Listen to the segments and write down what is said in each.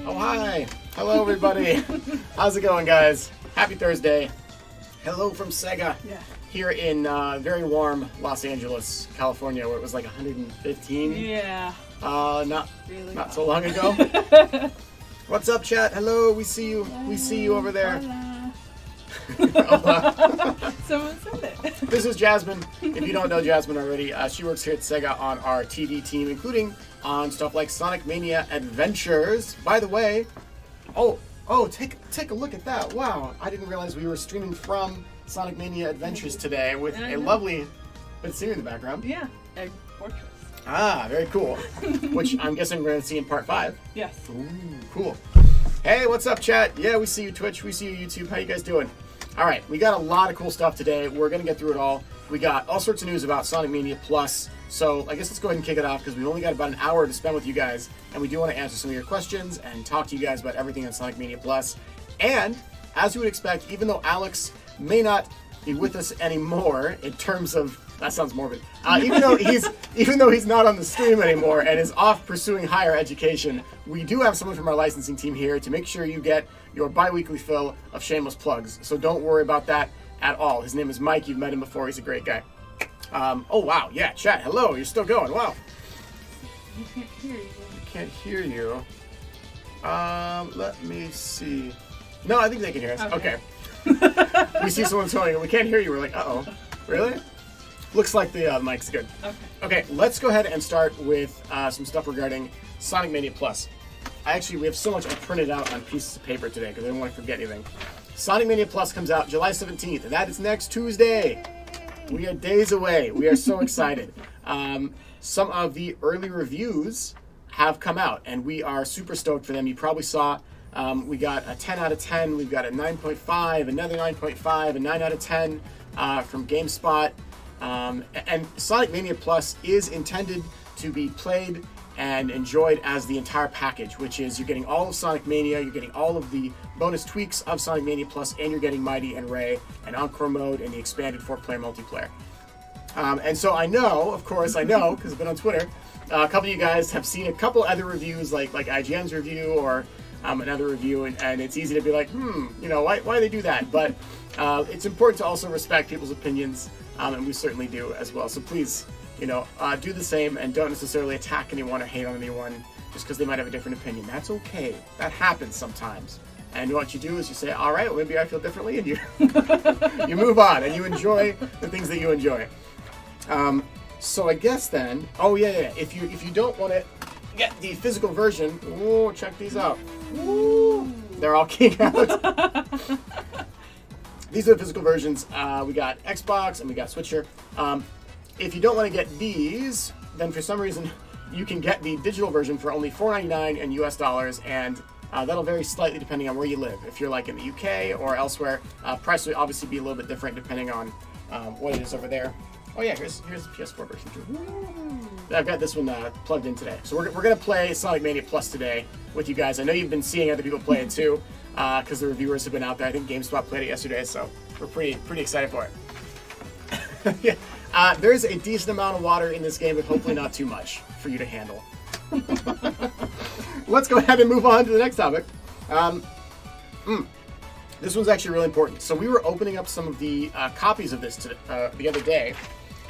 Oh, hi. Hello, everybody. How's it going, guys? Happy Thursday. Hello from Sega. Yeah. Here in very warm Los Angeles, California, where it was like 115. Yeah. Not Really not hot. so long ago. What's up, chat? Hello, we see you. We see you over there. Hola. Someone said it. This is Jasmine. If you don't know Jasmine already, she works here at Sega on our TV team, including on stuff like Sonic Mania Adventures. By the way, take a look at that. Wow, I didn't realize we were streaming from Sonic Mania Adventures today with a lovely bit of scenery in the background. Yeah, Egg Fortress. Ah, very cool. Which I'm guessing we're going to see in part 5. Yes. Ooh, cool. Hey, what's up, chat? Yeah, we see you, Twitch. We see you, YouTube. How you guys doing? All right, we got a lot of cool stuff today. We're going to get through it all. We got all sorts of news about Sonic Mania Plus. So I guess let's go ahead and kick it off because we've only got about an hour to spend with you guys. And we do want to answer some of your questions and talk to you guys about everything on Sonic Mania Plus. And as you would expect, even though Alex may not be with us anymore in terms of, that sounds morbid, even though he's not on the stream anymore and is off pursuing higher education, we do have someone from our licensing team here to make sure you get your bi-weekly fill of shameless plugs. So don't worry about that at all. His name is Mike. You've met him before. He's a great guy. Oh wow, yeah, chat. Hello, you're still going. Wow. We can't hear you. We can't hear you. Let me see. No, I think they can hear us. Okay. We see someone telling we can't hear you. We're like, uh-oh. Really? Looks like the mic's good. Okay, let's go ahead and start with some stuff regarding Sonic Mania Plus. We have so much I printed out on pieces of paper today because I didn't want to forget anything. Sonic Mania Plus comes out July 17th, and that is next Tuesday. We are days away. We are so excited. Some of the early reviews have come out, and we are super stoked for them. You probably saw we got a 10 out of 10. We've got a 9.5, another 9.5, a 9 out of 10 from GameSpot. And Sonic Mania Plus is intended to be played and enjoyed as the entire package, which is you're getting all of Sonic Mania, you're getting all of the bonus tweaks of Sonic Mania Plus, and you're getting Mighty and Ray and Encore mode and the expanded 4-player multiplayer. And so I know, of course, because I've been on Twitter, a couple of you guys have seen a couple other reviews like IGN's review or another review, and it's easy to be like, why do they do that? But it's important to also respect people's opinions, and we certainly do as well. So please, do the same and don't necessarily attack anyone or hate on anyone just because they might have a different opinion. That's okay. That happens sometimes. And what you do is you say, all right, well, maybe I feel differently, and you you move on and you enjoy the things that you enjoy. So I guess then, if you don't want to get the physical version, check these out. They're all keying out. These are the physical versions. We got Xbox and we got Switch here. If you don't want to get these, then for some reason you can get the digital version for only $4.99 in US dollars, and that'll vary slightly depending on where you live. If you're like in the UK or elsewhere, price will obviously be a little bit different depending on what it is over there. Oh yeah, here's the PS4 version too. I've got this one plugged in today. So we're gonna play Sonic Mania Plus today with you guys. I know you've been seeing other people play it too, because the reviewers have been out there. I think GameSpot played it yesterday, so we're pretty excited for it. Yeah. There's a decent amount of water in this game, but hopefully not too much for you to handle. Let's go ahead and move on to the next topic. This one's actually really important. So we were opening up some of the copies of this the other day,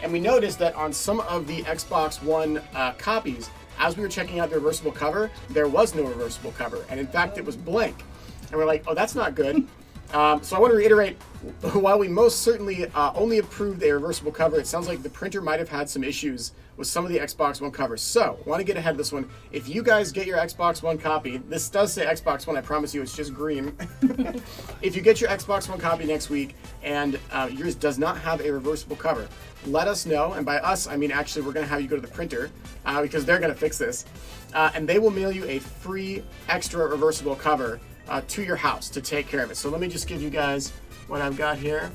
and we noticed that on some of the Xbox One copies, as we were checking out the reversible cover, there was no reversible cover, and in fact it was blank. And we're like, oh, that's not good. So I want to reiterate, while we most certainly only approved a reversible cover, it sounds like the printer might have had some issues with some of the Xbox One covers. So, I want to get ahead of this one. If you guys get your Xbox One copy, this does say Xbox One, I promise you, it's just green. If you get your Xbox One copy next week and yours does not have a reversible cover, let us know. And by us, I mean actually we're going to have you go to the printer because they're going to fix this. And they will mail you a free extra reversible cover to your house to take care of it. So let me just give you guys what I've got here.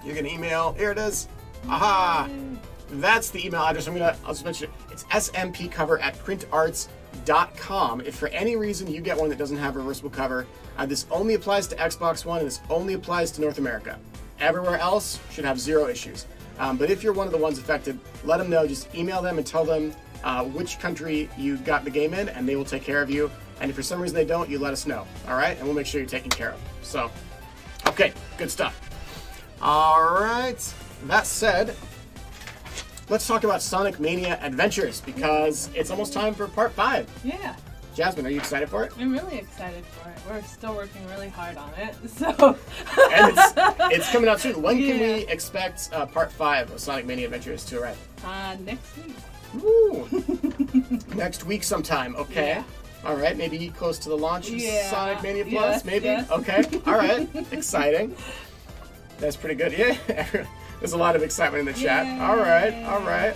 You're gonna email, here it is. Aha! That's the email address. I'll just mention it. It's smpcover@printarts.com. If for any reason you get one that doesn't have a reversible cover, this only applies to Xbox One and this only applies to North America. Everywhere else should have zero issues. But if you're one of the ones affected, let them know. Just email them and tell them which country you got the game in, and they will take care of you. And if for some reason they don't, you let us know, all right? And we'll make sure you're taken care of. So, okay, good stuff. All right, that said, let's talk about Sonic Mania Adventures because it's almost time for part 5. Yeah. Jasmine, are you excited for it? I'm really excited for it. We're still working really hard on it, so. And it's coming out soon. When can we expect part 5 of Sonic Mania Adventures to arrive? Next week. Ooh. Next week sometime, okay. Yeah. All right, maybe close to the launch of Sonic Mania Plus, Yes, maybe? yes. Okay, all right, exciting. That's pretty good, yeah. There's a lot of excitement in the chat. Yay. All right.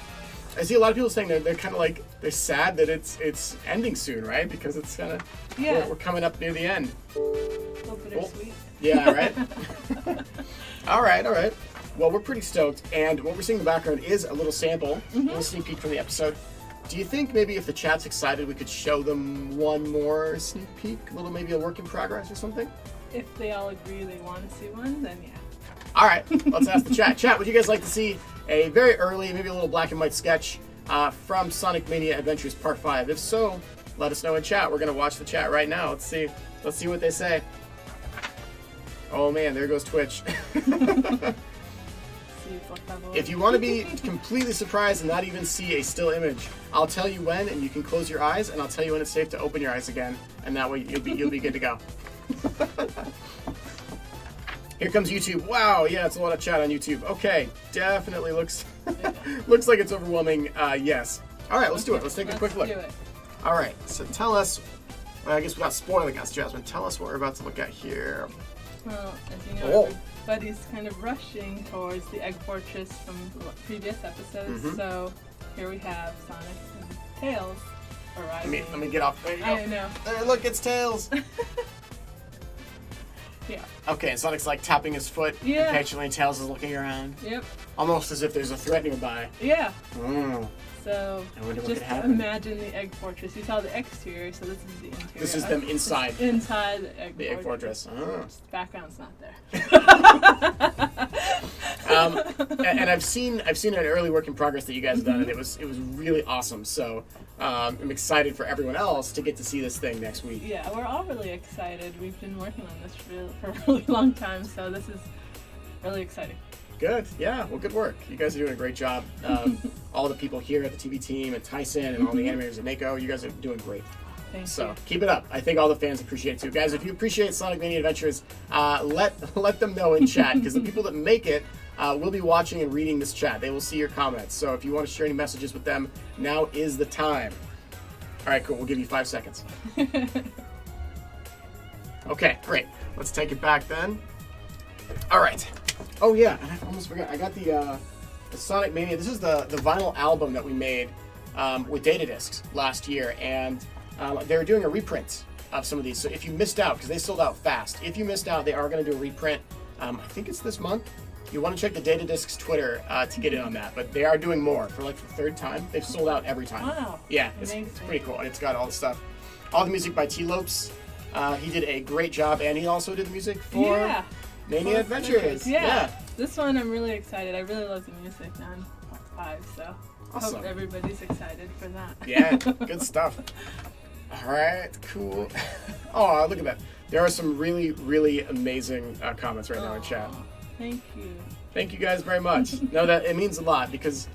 I see a lot of people saying they're kind of like, they're sad that it's ending soon, right? Because it's kind of, we're coming up near the end. A little bittersweet. Yeah, right? All right. Well, we're pretty stoked, and what we're seeing in the background is a little sample, a little sneak peek from the episode. Do you think maybe if the chat's excited, we could show them one more sneak peek, maybe a work in progress or something? If they all agree they want to see one, then yeah. All right, let's ask the chat. Chat, would you guys like to see a very early, maybe a little black and white sketch from Sonic Mania Adventures Part 5? If so, let us know in chat. We're going to watch the chat right now. Let's see what they say. Oh man, there goes Twitch. If you want to be completely surprised and not even see a still image, I'll tell you when, and you can close your eyes, and I'll tell you when it's safe to open your eyes again, and that way you'll be good to go. Here comes YouTube. Wow, yeah, it's a lot of chat on YouTube. Okay, definitely looks looks like it's overwhelming. Yes. All right, let's do it. Let's take a quick look. Do it. All right, so tell us. Well, I guess without spoiling us, Jasmine, tell us what we're about to look at here. Well, as you know, everybody's kind of rushing towards the Egg Fortress from previous episodes. So here we have Sonic and Tails arriving. Let me get off. There you go. I know. There, look, it's Tails. Yeah. Okay, and Sonic's like tapping his foot impatiently, and Tails is looking around. Yep. Almost as if there's a threat nearby. Yeah. Mm. So I wonder what just could happen. imagine the Egg Fortress. You saw the exterior, so this is the interior. This is them inside. Inside the Egg Fortress. Oh. Just the background's not there. And I've seen an early work in progress that you guys have done, and it was really awesome. So I'm excited for everyone else to get to see this thing next week. Yeah, we're all really excited. We've been working on this for a really long time, so this is really exciting. Good. Yeah. Well, good work. You guys are doing a great job. All the people here at the TV team and Tyson and all the animators at Mako, you guys are doing great. Thank So you. keep it up. I think all the fans appreciate it too. Guys, if you appreciate Sonic Mania Adventures, let them know in chat, because the people that make it will be watching and reading this chat. They will see your comments. So if you want to share any messages with them, now is the time. All right, cool. We'll give you 5 seconds. Okay, great. Let's take it back then. All right. Oh yeah, and I almost forgot. I got the Sonic Mania. This is the vinyl album that we made with data discs last year, and they were doing a reprint of some of these. So if you missed out, because they sold out fast, if you missed out, they are going to do a reprint. I think it's this month. You want to check the Data Discs Twitter to get in on that, but they are doing more for like the 3rd time. They've sold out every time. Wow. Yeah, it's pretty cool, and it's got all the stuff. All the music by T-Lopes. He did a great job, and he also did the music for Mania Adventures. Yeah. This one I'm really excited. I really love the music on Part 5, so Awesome. hope everybody's excited for that. Yeah, good stuff. All right, cool. Oh, look at that. There are some really, really amazing comments right now in chat. Thank you. Thank you guys very much. No, that it means a lot, because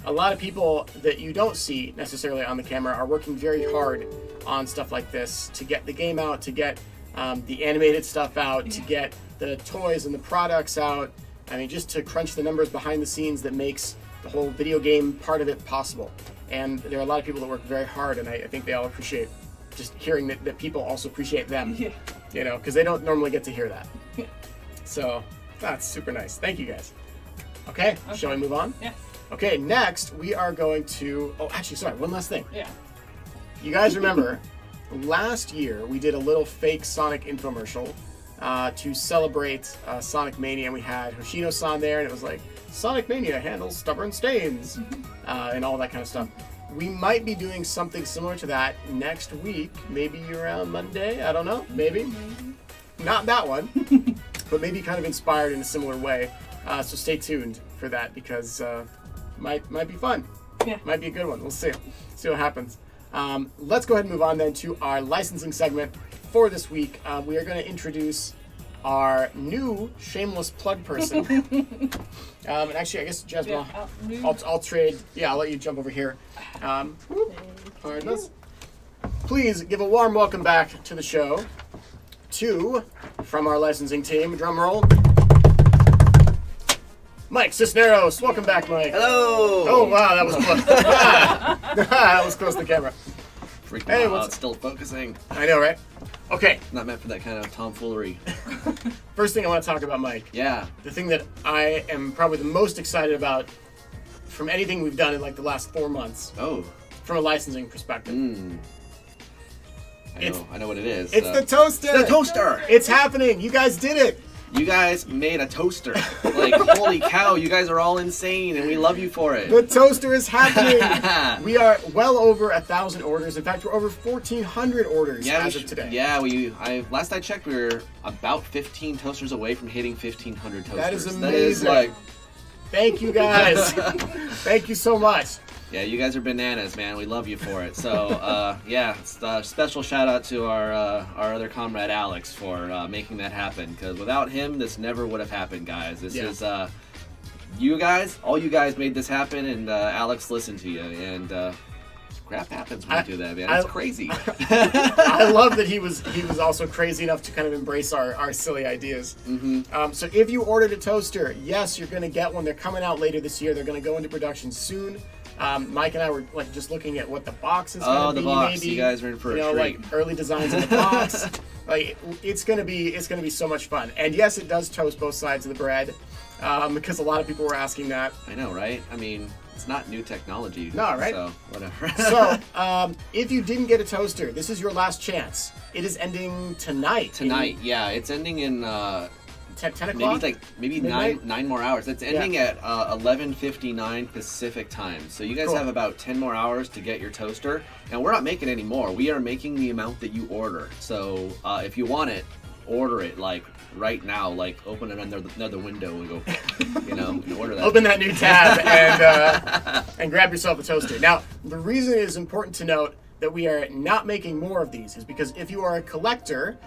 a lot of people that you don't see necessarily on the camera are working very hard on stuff like this to get the game out, to get the animated stuff out, to get the toys and the products out. I mean, just to crunch the numbers behind the scenes that makes the whole video game part of it possible. And there are a lot of people that work very hard, and I think they all appreciate just hearing that people also appreciate them. Yeah. You know, because they don't normally get to hear that. So that's super nice. Thank you guys. Okay, shall we move on? Yes. Okay, next we are going to, oh, actually, sorry, one last thing. Yeah. You guys remember last year we did a little fake Sonic infomercial to celebrate Sonic Mania, and we had Hoshino-san there, and it was like, Sonic Mania handles stubborn stains, and all that kind of stuff. We might be doing something similar to that next week, maybe around Monday, I don't know, maybe. Not that one, but maybe kind of inspired in a similar way. So stay tuned for that, because might be fun. Yeah. Might be a good one. We'll see. See what happens. Let's go ahead and move on then to our licensing segment for this week. We are going to introduce our new shameless plug person. And actually, I guess, Jasmine, I'll trade. Yeah, I'll let you jump over here. All right, please give a warm welcome back to the show from our licensing team, drum roll, Mike Cisneros. Welcome back, Mike. Hello. Oh, wow, that was close. That was close to the camera. Freaking Hey, out, it's still focusing. I know, right? Okay. Not meant for that kind of tomfoolery. First thing I want to talk about, Mike. Yeah. The thing that I am probably the most excited about from anything we've done in like the last 4 months. Oh. From a licensing perspective. I know what it is. It's the toaster. The toaster. It's happening. You guys did it. You guys made a toaster. Like, holy cow, you guys are all insane, and we love you for it. The toaster is happening. We are well over 1,000 orders. In fact, we're over 1,400 orders as of today. Yeah, last I checked, we were about 15 toasters away from hitting 1,500 toasters. That is amazing. That is like... Thank you, guys. Thank you so much. Yeah, you guys are bananas, man. We love you for it. So, yeah, special shout out to our other comrade Alex for making that happen. Because without him, this never would have happened, guys. This is you guys. All you guys made this happen, and Alex listened to you. And crap happens when you do that, man. It's crazy. I love that he was also crazy enough to kind of embrace our silly ideas. Mm-hmm. So if you ordered a toaster, yes, you're going to get one. They're coming out later this year. They're going to go into production soon. Mike and I were like just looking at what the box is going to be. Oh, the box! Maybe, you guys are in for a treat. Like early designs in the box. Like it's gonna be so much fun. And yes, it does toast both sides of the bread, because a lot of people were asking that. I know, right? I mean, it's not new technology. No, right? So whatever. So if you didn't get a toaster, this is your last chance. It is ending tonight. Yeah, it's ending in 10 o'clock? Maybe nine more hours. It's ending at 11:59 Pacific time. So you guys have about 10 more hours to get your toaster. And we're not making any more. We are making the amount that you order. So if you want it, order it like right now. Like open another window and go, and order that. Open that new tab and grab yourself a toaster. Now, the reason it is important to note that we are not making more of these is because if you are a collector,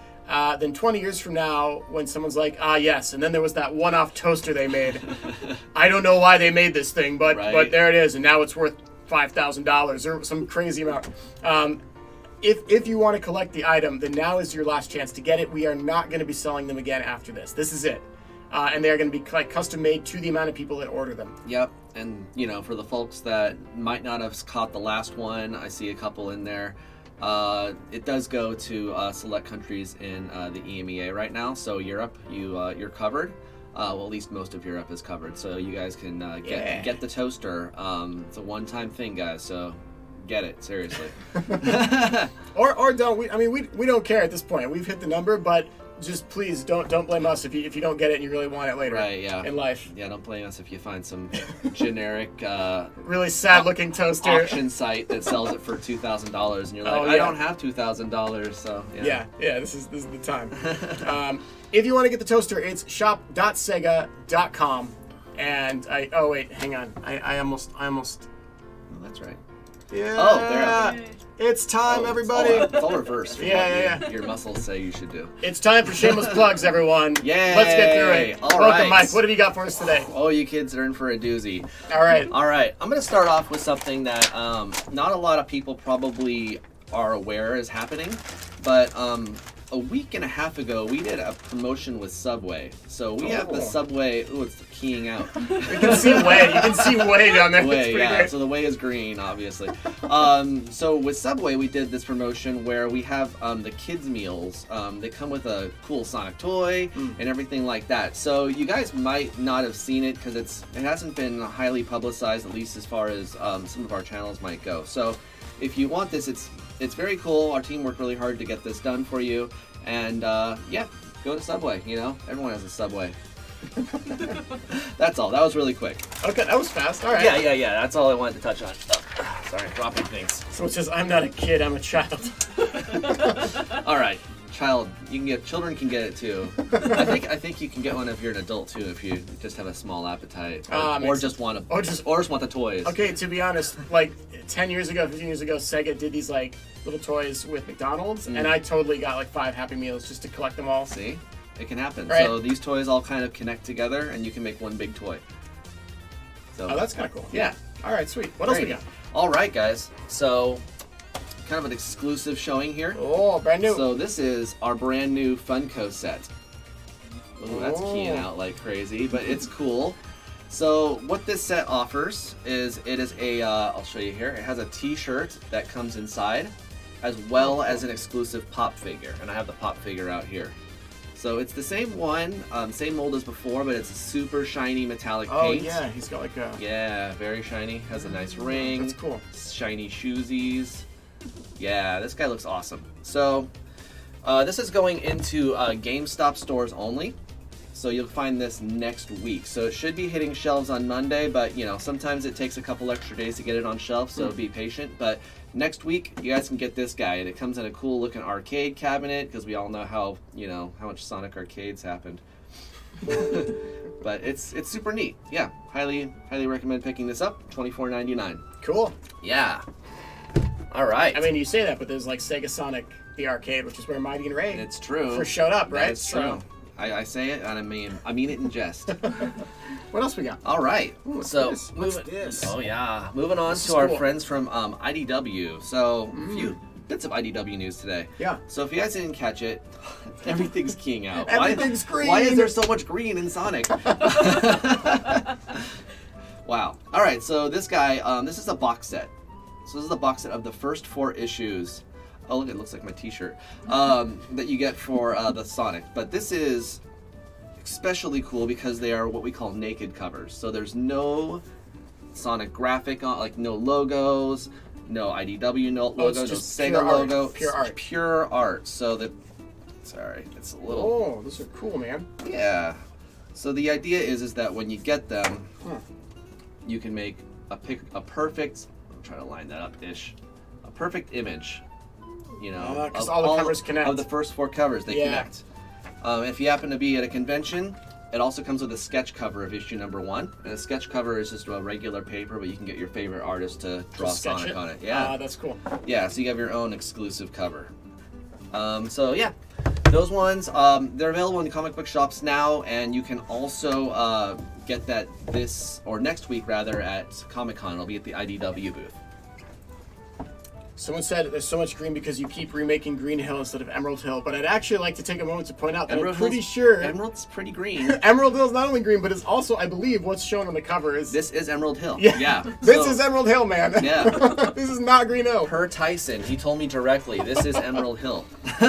then 20 years from now, when someone's like, yes, and then there was that one-off toaster they made. I don't know why they made this thing, but there it is, and now it's worth $5,000 or some crazy amount. If you want to collect the item, then now is your last chance to get it. We are not going to be selling them again after this. This is it. And they are going to be like custom made to the amount of people that order them. Yep. And, for the folks that might not have caught the last one, I see a couple in there. It does go to select countries in the EMEA right now. So Europe, you're covered. Well, at least most of Europe is covered. So you guys can get the toaster. It's a one-time thing, guys. So get it, seriously. or don't. We don't care at this point. We've hit the number, but just please don't blame us if you don't get it and you really want it later. Right, yeah. In life. Yeah, don't blame us if you find some generic really sad looking toaster auction site that sells it for $2,000 and you're like, I don't have $2,000, so yeah. This is the time. If you want to get the toaster, it's shop.sega.com. And hang on. I almost Oh, that's right. Yeah. Oh, there. It's time, everybody. It's all reversed. Yeah. Your muscles say you should do. It's time for shameless plugs, everyone. Yay. Let's get through it. All Welcome, right. Mike. What have you got for us today? Oh, you kids are in for a doozy. All right. I'm going to start off with something that not a lot of people probably are aware is happening, but a week and a half ago, we did a promotion with Subway. So we have the Subway. Ooh, it's keying out. You can see way. You can see way down there. Way, great. So the way is green, obviously. So with Subway, we did this promotion where we have the kids' meals. They come with a cool Sonic toy and everything like that. So you guys might not have seen it because it hasn't been highly publicized, at least as far as some of our channels might go. So if you want this, it's very cool. Our team worked really hard to get this done for you. And go to Subway, Everyone has a Subway. That's all. That was really quick. Okay, that was fast. All right. Yeah. That's all I wanted to touch on. Sorry, dropping things. So it says, I'm not a kid, I'm a child. All right. children can get it too. I think you can get one if you're an adult too, if you just have a small appetite, or just want the toys. Okay, to be honest, like 10 years ago, 15 years ago, Sega did these like little toys with McDonald's, and I totally got like 5 Happy Meals just to collect them all. See, it can happen. Right. So these toys all kind of connect together, and you can make one big toy. So that's kind of cool. Yeah. All right, sweet. What else we got? All right, guys. So, kind of an exclusive showing here. Oh, brand new. So this is our brand new Funko set. Ooh, that's keying out like crazy, but it's cool. So what this set offers is I'll show you here. It has a T-shirt that comes inside, as well as an exclusive pop figure, and I have the pop figure out here. So it's the same one, same mold as before, but it's a super shiny metallic paint. Oh yeah, he's got like a... Yeah, very shiny. Has a nice ring. That's cool. Shiny shoesies. Yeah, this guy looks awesome. So this is going into GameStop stores only. So you'll find this next week. So it should be hitting shelves on Monday, but you know, sometimes it takes a couple extra days to get it on shelf, so be patient. But next week, you guys can get this guy, and it comes in a cool looking arcade cabinet, because we all know how much Sonic arcades happened. But it's super neat. Yeah, highly recommend picking this up. $24.99. Cool. Yeah. All right. I mean, you say that, but there's like Sega Sonic the arcade, which is where Mighty and Ray it's true. first showed up, right? It's true. I say it, and I mean it in jest. What else we got? All right. Ooh, what's this? Oh yeah. Moving on to our friends from IDW. So a few bits of IDW news today. Yeah. So if you guys didn't catch it, everything's keying out. Everything's green. Why is there so much green in Sonic? Wow. All right. So this guy, this is a box set. So this is a box set of the first 4 issues. Oh, look, it looks like my t-shirt, that you get for the Sonic. But this is especially cool because they are what we call naked covers. So there's no Sonic graphic on, like no logos, no IDW logos, no Sega logo. Pure art. So sorry, it's a little... Oh, those are cool, man. Yeah. So the idea is that when you get them, you can make a perfect... I'm trying to line that up-ish. A perfect image. You know, because all the covers connect. Of the first 4 covers, they connect. If you happen to be at a convention, it also comes with a sketch cover of issue number 1. And a sketch cover is just a regular paper, but you can get your favorite artist to draw Sonic on it. Yeah, that's cool. Yeah, so you have your own exclusive cover. So yeah, those ones they're available in the comic book shops now, and you can also get that next week rather at Comic-Con. It'll be at the IDW booth. Someone said there's so much green because you keep remaking Green Hill instead of Emerald Hill, but I'd actually like to take a moment to point out that I'm pretty sure Emerald's pretty green. Emerald Hill's not only green, but it's also, I believe, what's shown on the cover is... This is Emerald Hill. Yeah. This is Emerald Hill, man. Yeah. This is not Green Hill. Per Tyson, he told me directly, this is Emerald Hill. All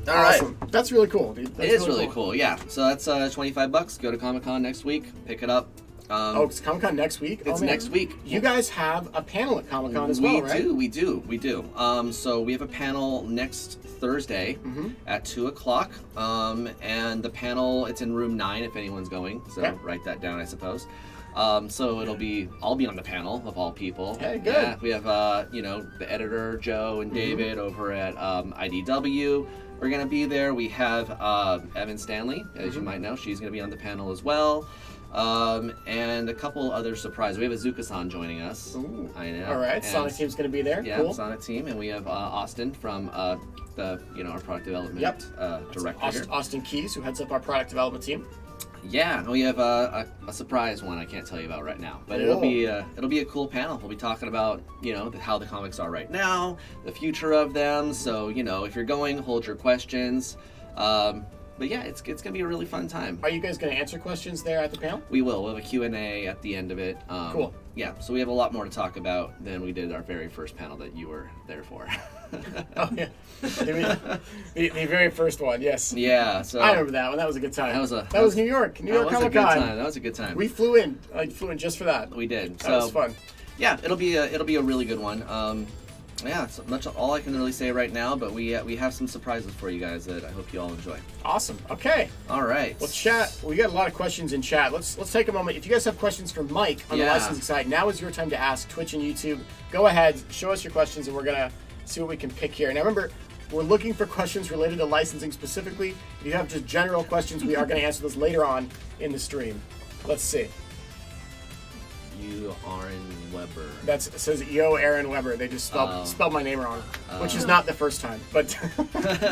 awesome. right. That's really cool, dude. It is really cool, yeah. So that's $25. Go to Comic-Con next week, pick it up. It's Comic-Con next week? It's next week. You guys have a panel at Comic-Con as well, right? We do. So we have a panel next Thursday at 2 o'clock. And the panel, it's in room 9 if anyone's going. So write that down, I suppose. So I'll be on the panel of all people. Hey, good. Yeah, we have, the editor, Joe and David over at IDW. We're going to be there. We have Evan Stanley, as you might know. She's going to be on the panel as well. And a couple other surprises. We have Azuka-san joining us. Ooh. I know. All right, and Sonic Team's going to be there. Yeah, cool. Sonic Team, and we have Austin from our product development director here. Austin Keys, who heads up our product development team. Yeah, and we have a surprise one I can't tell you about right now, but it'll be a cool panel. We'll be talking about how the comics are right now, the future of them. So if you're going, hold your questions. But yeah, it's gonna be a really fun time. Are you guys gonna answer questions there at the panel? We will. We'll have a Q&A at the end of it. Cool. Yeah, so we have a lot more to talk about than we did our very first panel that you were there for. Oh yeah, the very first one, yes. Yeah, so I remember that one. That was a good time. That was New York Comic-Con. That was a good time. We flew in. Just for that. We did. That was fun. Yeah, it'll be a really good one. Yeah, it's much all I can really say right now, but we have some surprises for you guys that I hope you all enjoy. Awesome. Okay. All right. Let's chat. We got a lot of questions in chat. Let's take a moment. If you guys have questions for Mike on the licensing side, now is your time to ask. Twitch and YouTube, go ahead, show us your questions, and we're gonna see what we can pick here. Now remember, We're looking for questions related to licensing specifically. If you have just general questions, we are going to answer those later on in the stream. Let's see. You, Aaron Weber. It says Yo Aaron Weber. They just spelled my name wrong, which is not the first time, but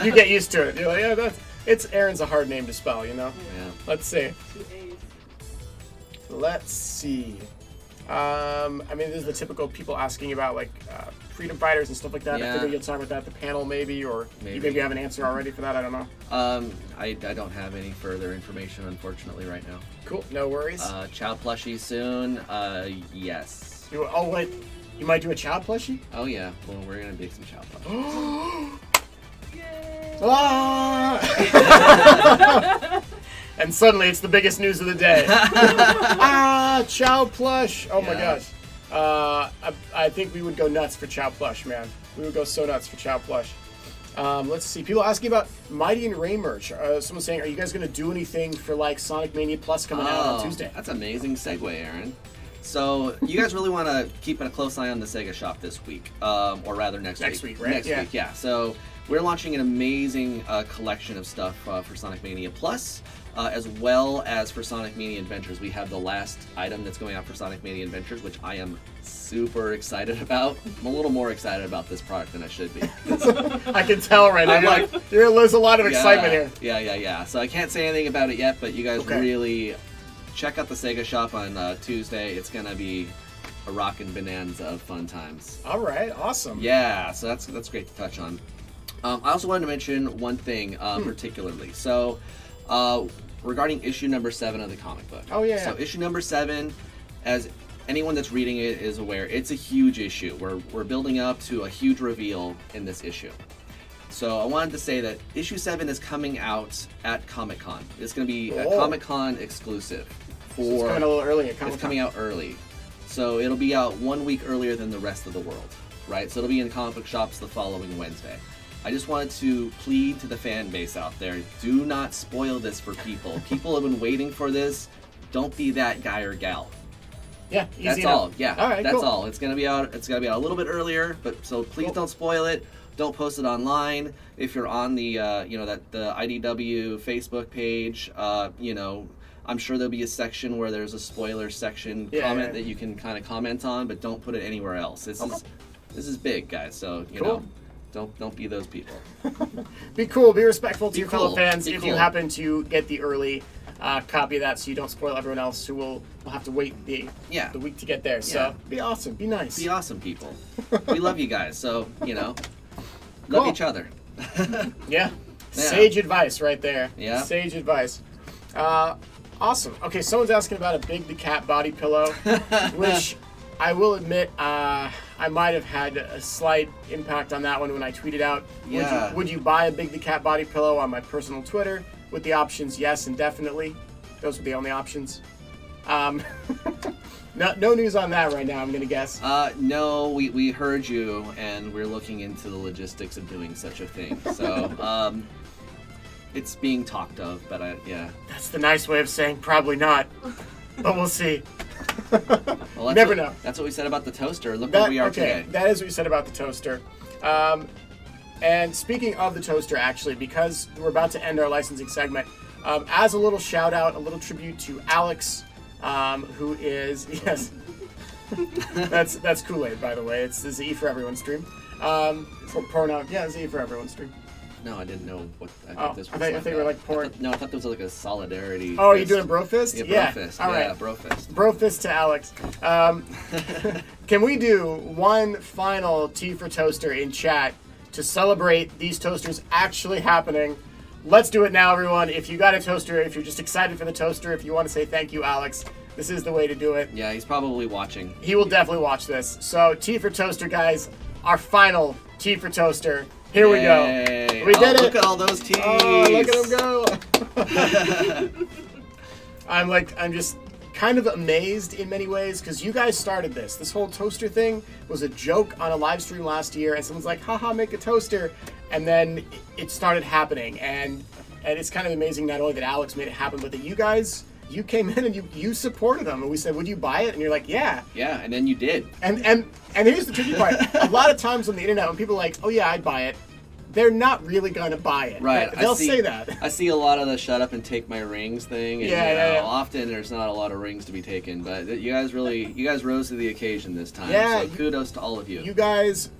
you get used to it. You're like, yeah, it's Aaron's a hard name to spell, you know? Yeah. Let's see. 2 A's. Let's see. I mean, this is the typical people asking about like freedom fighters and stuff like that. Yeah. I figured you'll talk about that at the panel maybe, or you maybe have an answer already for that. I don't know. I don't have any further information, unfortunately, right now. Cool, no worries. Child plushie soon. Yes. Oh wait, you might do a child plushie? Oh yeah. Well, we're gonna make some child plushies. Yay! Ah! And suddenly it's the biggest news of the day. Chow plush. Oh my gosh. I think we would go nuts for Chow plush, man. We would go so nuts for Chow plush. Let's see. People asking about Mighty and Ray merch. Someone's saying, are you guys going to do anything for like Sonic Mania Plus coming out on Tuesday? That's an amazing segue, Aaron. So you guys really want to keep a close eye on the Sega shop this week, or rather next week. Next week, right? Next week, yeah. So we're launching an amazing collection of stuff for Sonic Mania Plus. As well as for Sonic Mania Adventures. We have the last item that's going out for Sonic Mania Adventures, which I am super excited about. I'm a little more excited about this product than I should be. I can tell right now. You're gonna lose a lot of excitement here. Yeah. So I can't say anything about it yet, but you guys really check out the Sega shop on Tuesday. It's gonna be a rockin' bonanza of fun times. All right, awesome. Yeah, so that's great to touch on. I also wanted to mention one thing particularly. So. Regarding issue number 7 of the comic book. Oh yeah. So issue number 7, as anyone that's reading it is aware, it's a huge issue. We're building up to a huge reveal in this issue. So I wanted to say that issue 7 is coming out at Comic-Con. It's going to be a Comic-Con exclusive. So it's coming a little early at Comic-Con. It's coming out early. So it'll be out 1 week earlier than the rest of the world, right? So it'll be in comic book shops the following Wednesday. I just wanted to plead to the fan base out there, do not spoil this for people. People have been waiting for this. Don't be that guy or gal. Yeah, easy That's enough. all. Yeah, all right, that's cool. all. It's gonna be out a little bit earlier, but so please don't spoil it. Don't post it online. If you're on the the IDW Facebook page, I'm sure there'll be a section where there's a spoiler section comment that you can kind of comment on, but don't put it anywhere else. This is big, guys. So you know. Don't be those people. Be cool. Be respectful to your fellow fans if you happen to get the early copy of that, so you don't spoil everyone else who will have to wait the week to get there. So be awesome. Be nice. Be awesome, people. We love you guys. So love each other. Yeah. Sage advice right there. Yeah. Sage advice. Awesome. Okay, someone's asking about a Big the Cat body pillow, which I will admit I might have had a slight impact on that one when I tweeted out. Yeah. Would you buy a Big the Cat body pillow on my personal Twitter with the options yes and definitely? Those were the only options. No news on that right now, I'm going to guess. No, we heard you, and we're looking into the logistics of doing such a thing. So, it's being talked of, but That's the nice way of saying probably not, but we'll see. Well, never know. That's what we said about the toaster. Look where we are today. That is what we said about the toaster. And speaking of the toaster, actually, because we're about to end our licensing segment, as a little shout out, a little tribute to Alex, who is that's Kool-Aid, by the way. It's the Z for Everyone stream. Pronoun, Z for Everyone stream. No, I didn't know what this was. I thought you were like porn. I thought there was like a solidarity. Oh, you're doing bro fist? Yeah, bro fist. All right. Yeah, bro fist. Bro fist to Alex. Can we do one final T for toaster in chat to celebrate these toasters actually happening? Let's do it now, everyone. If you got a toaster, if you're just excited for the toaster, if you want to say thank you, Alex, this is the way to do it. Yeah, he's probably watching. He will definitely watch this. So T for toaster, guys. Our final T for toaster. Here we go. We did it. Look at all those T's. Oh, look at them go. I'm just kind of amazed in many ways because you guys started this. This whole toaster thing was a joke on a live stream last year, and someone's like, haha, make a toaster. And then it started happening. And it's kind of amazing not only that Alex made it happen, but that you guys, you came in and you supported them. And we said, would you buy it? And you're like, yeah. Yeah, and then you did. And here's the tricky part. A lot of times on the internet when people are like, oh yeah, I'd buy it, they're not really going to buy it. Right. They'll say that. I see a lot of the shut up and take my rings thing. And, Yeah. Often there's not a lot of rings to be taken, but you guys rose to the occasion this time. Yeah, So kudos to all of you. You guys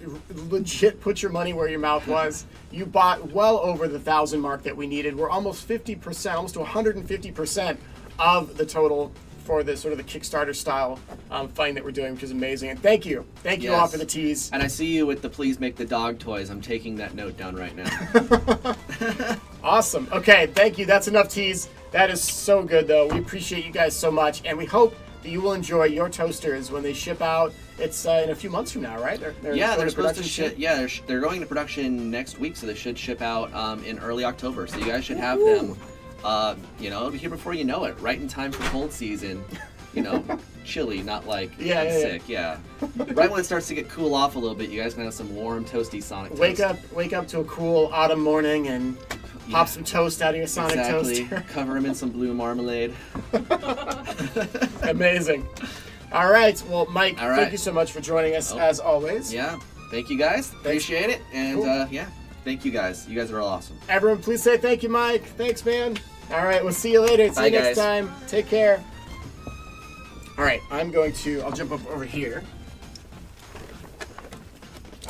legit put your money where your mouth was. You bought well over the 1,000 mark that we needed. We're almost 50%, almost to 150% of the total for the sort of the Kickstarter style funding that we're doing, which is amazing. And thank you Yes. all for the teas. And I see you with the please make the dog toys. I'm taking that note down right now. Awesome. Okay, thank you. That's enough teas. That is so good, though. We appreciate you guys so much, and we hope that you will enjoy your toasters when they ship out. It's in a few months from now, right? They're They're supposed to production ship. Yeah, they're going to production next week, so they should ship out in early October. So you guys should have them. It'll be here before you know it, right in time for cold season. Chilly, not like sick. Yeah. Right when it starts to get cool off a little bit, you guys can have some warm, toasty Sonic toast. Wake up to a cool autumn morning and pop some toast out of your Sonic toaster. Cover them in some blue marmalade. Amazing. All right. Well, Mike, thank you so much for joining us as always. Yeah. Thank you guys. Appreciate it. And Cool. thank you guys. You guys are all awesome. Everyone, please say thank you, Mike. Thanks, man. All right. We'll see you later. See Bye, you next guys. time. Take care. All right. I'll jump up over here.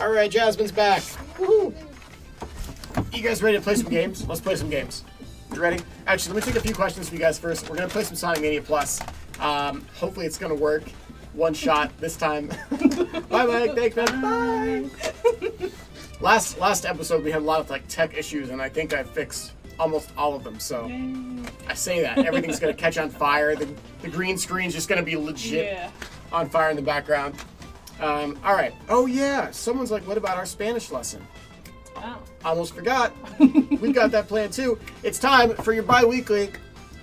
All right. Jasmine's back. Woohoo. You guys ready to play some games? Let's play some games. You ready? Actually, let me take a few questions for you guys first. We're going to play some Sonic Mania Plus. Hopefully it's going to work. One shot this time. Bye, Mike. Thanks, man. Bye. Last episode, we had a lot of tech issues, and I think I fixed almost all of them. So I say that. Everything's going to catch on fire. The green screen's just going to be legit on fire in the background. All right. Oh, yeah. Someone's like, what about our Spanish lesson? Oh. Almost forgot. We've got that planned too. It's time for your bi-weekly,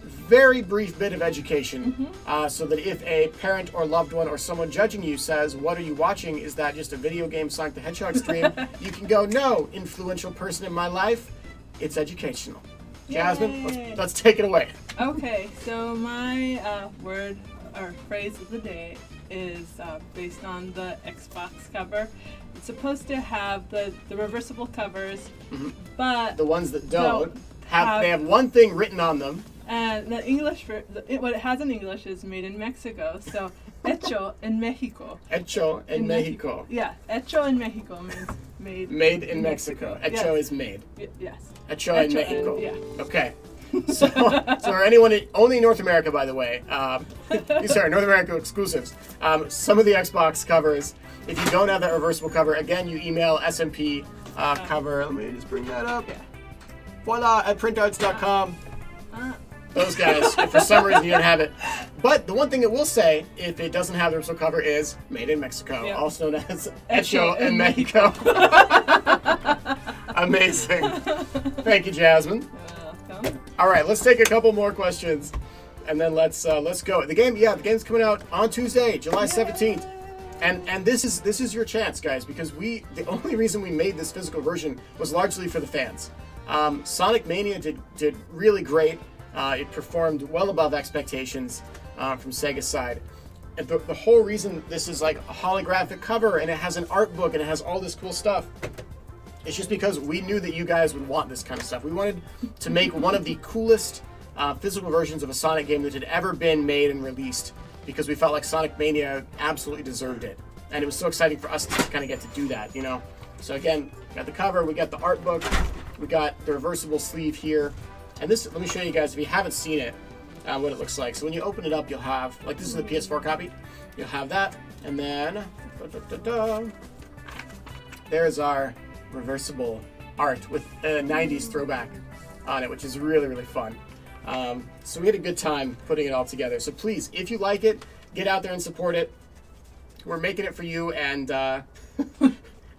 very brief bit of education, so that if a parent or loved one or someone judging you says, what are you watching? Is that just a video game Sonic the Hedgehog stream? You can go, no, influential person in my life. It's educational. Jasmine, let's take it away. Okay, so my word or phrase of the day is based on the Xbox cover. It's supposed to have the reversible covers, but the ones that don't they have one thing written on them. And the English, what it has in English is made in Mexico. So, hecho en Mexico. Hecho en Mexico. Yeah, hecho en Mexico means made. Made in Mexico. Hecho is made. Yes. Hecho en Mexico. Yeah. Okay. So for anyone only North America, by the way, these are North America exclusives. Some of the Xbox covers, if you don't have that reversible cover, again, you email SMP cover. Let me just bring that up. Yeah. Voila, at printarts.com. Those guys, if for some reason you don't have it. But the one thing it will say, if it doesn't have the reversible cover, is made in Mexico, also known as Hecho en Mexico. Amazing. Thank you, Jasmine. Welcome. All right, let's take a couple more questions, and then let's go. The game's coming out on Tuesday, July 17th, and this is your chance, guys, because the only reason we made this physical version was largely for the fans. Sonic Mania did really great. It performed well above expectations from Sega's side. And the whole reason this is like a holographic cover and it has an art book and it has all this cool stuff, it's just because we knew that you guys would want this kind of stuff. We wanted to make one of the coolest physical versions of a Sonic game that had ever been made and released, because we felt like Sonic Mania absolutely deserved it. And it was so exciting for us to kind of get to do that, you know? So again, we got the cover, we got the art book, we got the reversible sleeve here. And this, let me show you guys, if you haven't seen it, what it looks like. So when you open it up, you'll have, like, this is the PS4 copy. You'll have that, and then, there's our reversible art with a 90s throwback on it, which is really, really fun. So we had a good time putting it all together. So please, if you like it, get out there and support it. We're making it for you, and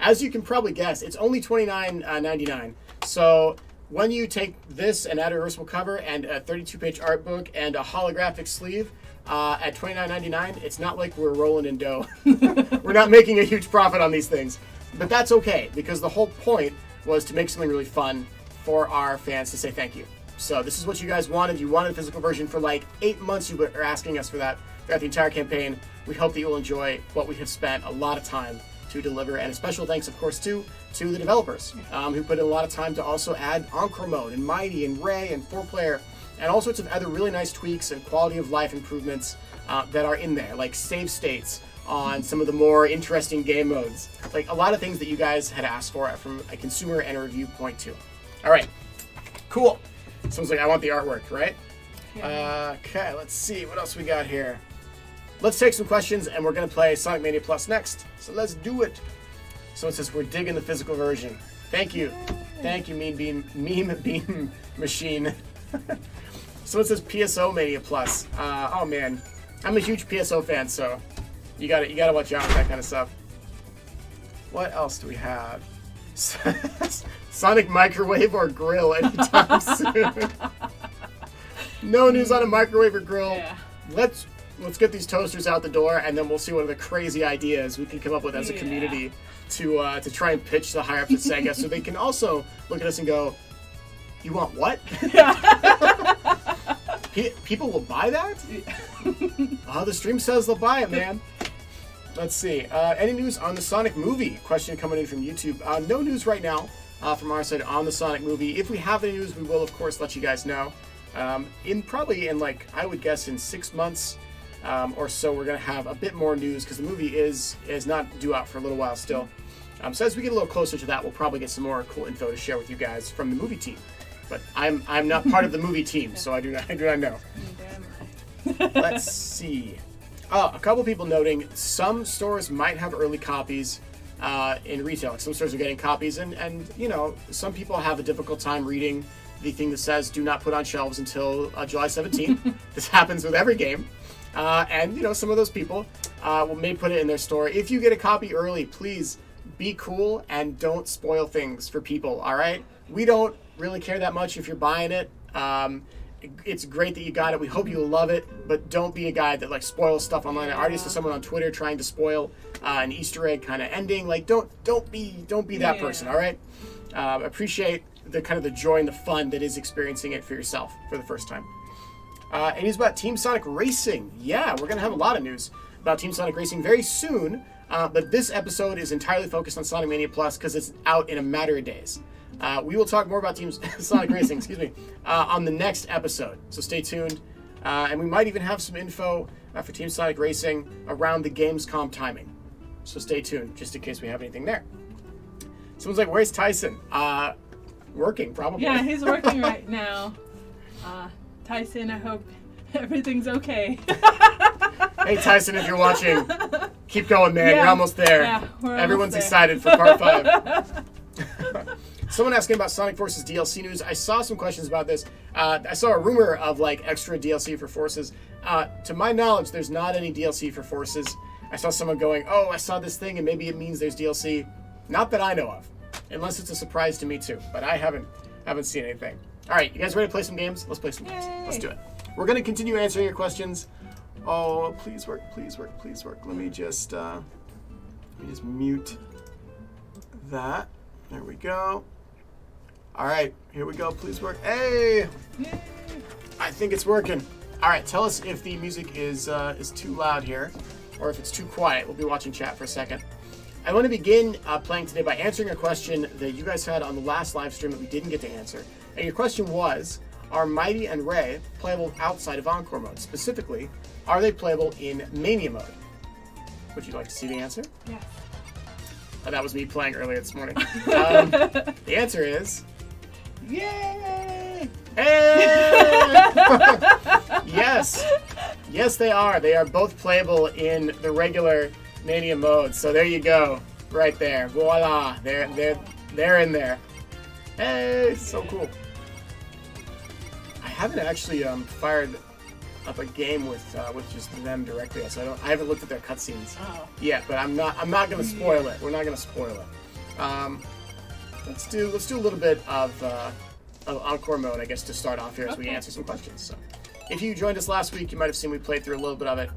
as you can probably guess, it's only $29.99. So when you take this and add a reversible cover and a 32-page art book and a holographic sleeve at $29.99, it's not like we're rolling in dough. We're not making a huge profit on these things. But that's okay, because the whole point was to make something really fun for our fans to say thank you. So this is what you guys wanted. You wanted a physical version for like 8 months. You were asking us for that throughout the entire campaign. We hope that you'll enjoy what we have spent a lot of time to deliver. And a special thanks, of course, to the developers who put in a lot of time to also add Encore mode and Mighty and Ray and 4-player and all sorts of other really nice tweaks and quality of life improvements that are in there, like save states on some of the more interesting game modes. Like a lot of things that you guys had asked for from a consumer and a review point too. All right, cool. Someone's like, I want the artwork, right? Yeah. Okay, let's see what else we got here. Let's take some questions, and we're gonna play Sonic Mania Plus next. So let's do it. So it says we're digging the physical version. Thank you, meme beam machine. So it says PSO Mania Plus. Oh man, I'm a huge PSO fan, so you gotta watch out with that kind of stuff. What else do we have? Sonic microwave or grill anytime soon. No news on a microwave or grill. Yeah. Let's get these toasters out the door, and then we'll see what are the crazy ideas we can come up with as a community to try and pitch the higher ups at Sega, so they can also look at us and go, "You want what?" People will buy that? Oh, the stream says they'll buy it, man. Let's see. Any news on the Sonic movie? Question coming in from YouTube. No news right now from our side on the Sonic movie. If we have any news, we will, of course, let you guys know. Probably in like, I would guess in 6 months or so, we're going to have a bit more news because the movie is not due out for a little while still. So as we get a little closer to that, we'll probably get some more cool info to share with you guys from the movie team. But I'm not part of the movie team, so I do not know. Let's see. A couple people noting some stores might have early copies in retail. Like some stores are getting copies, and you know, some people have a difficult time reading the thing that says do not put on shelves until July 17th. This happens with every game. And you know, some of those people may put it in their store. If you get a copy early, please be cool and don't spoil things for people, all right? We don't really care that much if you're buying it. It's great that you got it. We hope you love it, but don't be a guy that like spoils stuff online. I already saw someone on Twitter trying to spoil an Easter egg kind of ending. Like, don't be that person, all right? Appreciate the kind of the joy and the fun that is experiencing it for yourself for the first time. And news about Team Sonic Racing. Yeah, we're gonna have a lot of news about Team Sonic Racing very soon. But this episode is entirely focused on Sonic Mania Plus because it's out in a matter of days. We will talk more about Team Sonic Racing, on the next episode. So stay tuned. And we might even have some info for Team Sonic Racing around the Gamescom timing. So stay tuned, just in case we have anything there. Someone's like, where's Tyson? Working, probably. Yeah, he's working right now. Tyson, I hope everything's okay. Hey, Tyson, if you're watching, keep going, man. Yeah. You're almost there. Yeah, we're Everyone's almost there. excited for part 5. Someone asking about Sonic Forces DLC news. I saw some questions about this. I saw a rumor of like extra DLC for Forces. To my knowledge, there's not any DLC for Forces. I saw someone going, "Oh, I saw this thing, and maybe it means there's DLC." Not that I know of, unless it's a surprise to me too. But I haven't seen anything. All right, you guys ready to play some games? Let's play some games. Let's do it. We're gonna continue answering your questions. Oh, please work, please work, please work. Let me just mute that. There we go. All right, here we go. Please work. Hey, Yay. I think it's working. All right, tell us if the music is too loud here, or if it's too quiet. We'll be watching chat for a second. I want to begin playing today by answering a question that you guys had on the last live stream that we didn't get to answer. And your question was, are Mighty and Ray playable outside of Encore mode? Specifically, are they playable in Mania mode? Would you like to see the answer? Yeah. Oh, that was me playing earlier this morning. The answer is, yay! Hey! Yes. Yes, they are. They are both playable in the regular Mania mode. So there you go. Right there. Voila. They're in there. Hey, so cool. I haven't actually fired up a game with just them directly, so I haven't looked at their cutscenes yet. But I'm not gonna spoil it. We're not gonna spoil it. Let's do a little bit of Encore mode, I guess, to start off here as we answer some questions. So, if you joined us last week, you might have seen we played through a little bit of it.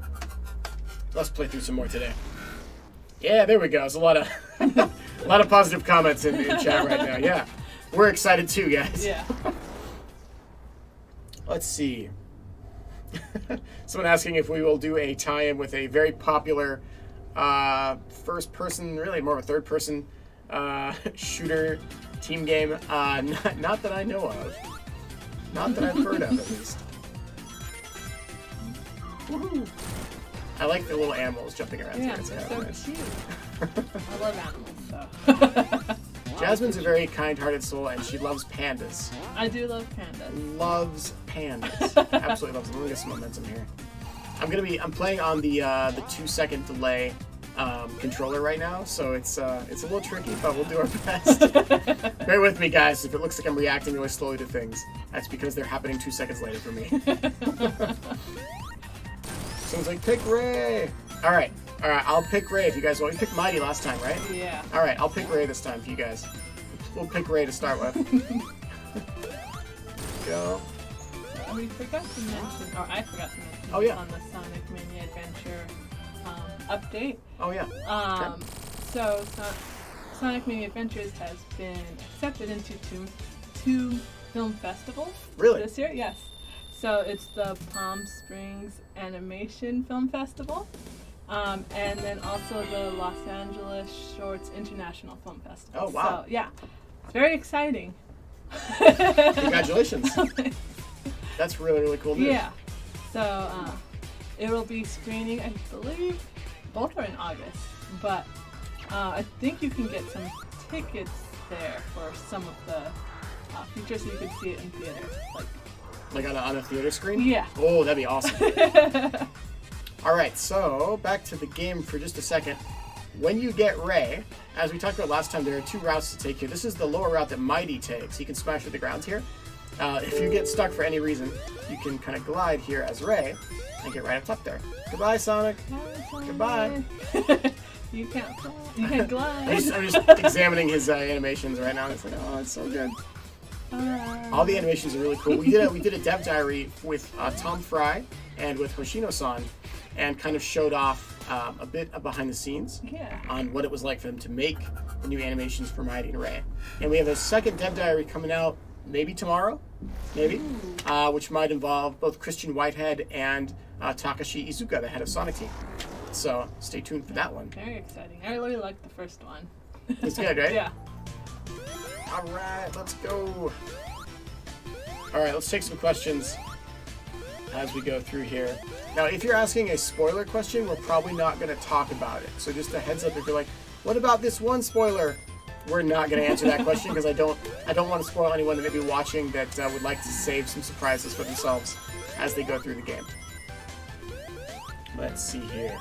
Let's play through some more today. Yeah, there we go. There's a lot of a lot of positive comments in chat right now. Yeah, we're excited too, guys. Yeah. Let's see. Someone asking if we will do a tie-in with a very popular first person, really more of a third person shooter team game. Not that I know of. Not that I've heard of, at least. Woohoo! I like the little animals jumping around here. Yeah, It's they're kind so of nice. cute. I love animals, so. Jasmine's a very kind-hearted soul, and she loves pandas. I do love pandas. Loves pandas. Absolutely loves them. Let me get some momentum here. I'm playing on the 2-second delay controller right now, so it's a little tricky, but we'll do our best. Bear with me, guys. If it looks like I'm reacting really slowly to things, that's because they're happening 2 seconds later for me. Someone's like, pick Ray. All right, I'll pick Ray if you guys want. You picked Mighty last time, right? Yeah. All right, I'll pick Ray this time for you guys. We'll pick Ray to start with. Go. We forgot to mention, or I forgot to mention, Oh, yeah. on the Sonic Mania Adventure update. Oh yeah. So Sonic Mania Adventures has been accepted into two film festivals. Really? This year, yes. So it's the Palm Springs Animation Film Festival, and then also the Los Angeles Shorts International Film Festival. Oh, wow. So yeah, it's very exciting. Congratulations. That's really, really cool news. Yeah. So it will be screening, I believe, both are in August, but I think you can get some tickets there for some of the features, so you can see it in theater. Like on a theater screen? Yeah. Oh, that'd be awesome. All right, so back to the game for just a second. When you get Ray, as we talked about last time, there are 2 routes to take here. This is the lower route that Mighty takes. He can smash through the ground here. If you get stuck for any reason, you can kind of glide here as Ray and get right up top there. Goodbye, Sonic. Goodbye. You can't fly. You can't glide. I'm just examining his animations right now. It's like, oh, it's so good. All the animations are really cool. We did a dev diary with Tom Fry and with Hoshino-san, and kind of showed off a bit of behind the scenes on what it was like for them to make the new animations for Mighty and Ray. And we have a second dev diary coming out maybe tomorrow, which might involve both Christian Whitehead and Takashi Iizuka, the head of Sonic Team. So stay tuned for that one. Very exciting. I really liked the first one. It's good, right? Yeah. All right, let's go. All right, let's take some questions as we go through here. Now, if you're asking a spoiler question, we're probably not going to talk about it. So just a heads up, if you're like, what about this one spoiler? We're not going to answer that question because I don't want to spoil anyone that may be watching that would like to save some surprises for themselves as they go through the game. Let's see here.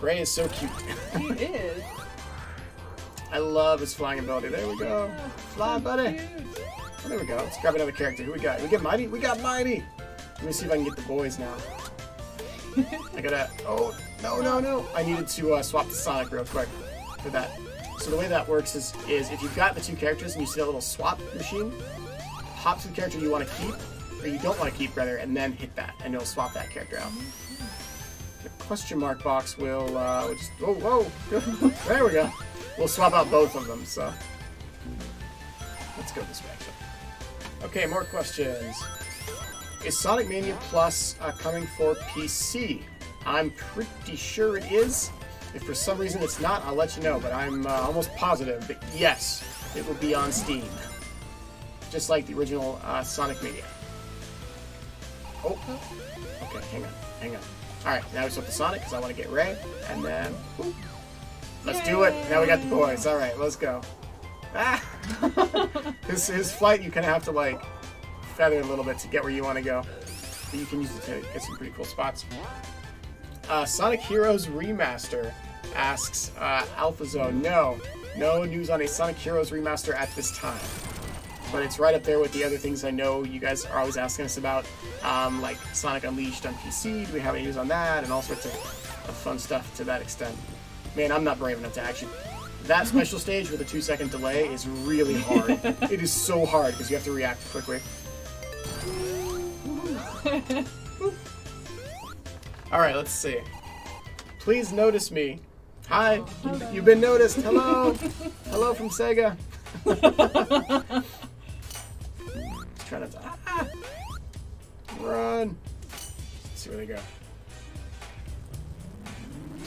Ray is so cute. He is. I love his flying ability. There we go. Fly, So buddy. cute. Oh, there we go. Let's grab another character. Who we got? We get Mighty? We got Mighty! Let me see if I can get the boys now. I gotta... Oh, no. I needed to swap to Sonic real quick for that. So the way that works is if you've got the 2 characters and you see that little swap machine, hop to the character you want to keep, or you don't want to keep, rather, and then hit that, and it'll swap that character out. The question mark box will just... Whoa. There we go. We'll swap out both of them, so... Let's go this way, actually. Okay, more questions. Is Sonic Mania Plus coming for PC? I'm pretty sure it is. If for some reason it's not, I'll let you know, but I'm almost positive that yes, it will be on Steam. Just like the original Sonic Mania. Oh, okay, hang on. Alright, now we swap to Sonic because I want to get Ray, and then, whoop. Let's do it. Now we got the boys. Alright, let's go. Ah! his flight, you kind of have to like feather a little bit to get where you want to go. But you can use it to get some pretty cool spots. Sonic Heroes Remaster asks Alpha Zone. No news on a Sonic Heroes Remaster at this time. But it's right up there with the other things I know you guys are always asking us about, like Sonic Unleashed on PC. Do we have any news on that? And all sorts of fun stuff to that extent. Man, I'm not brave enough to actually... That special stage with a 2-second delay is really hard. It is so hard because you have to react quickly. Alright, let's see. Please notice me. Hi, you've been noticed. Hello. Hello from Sega. Try not to... Run. Let's see where they go.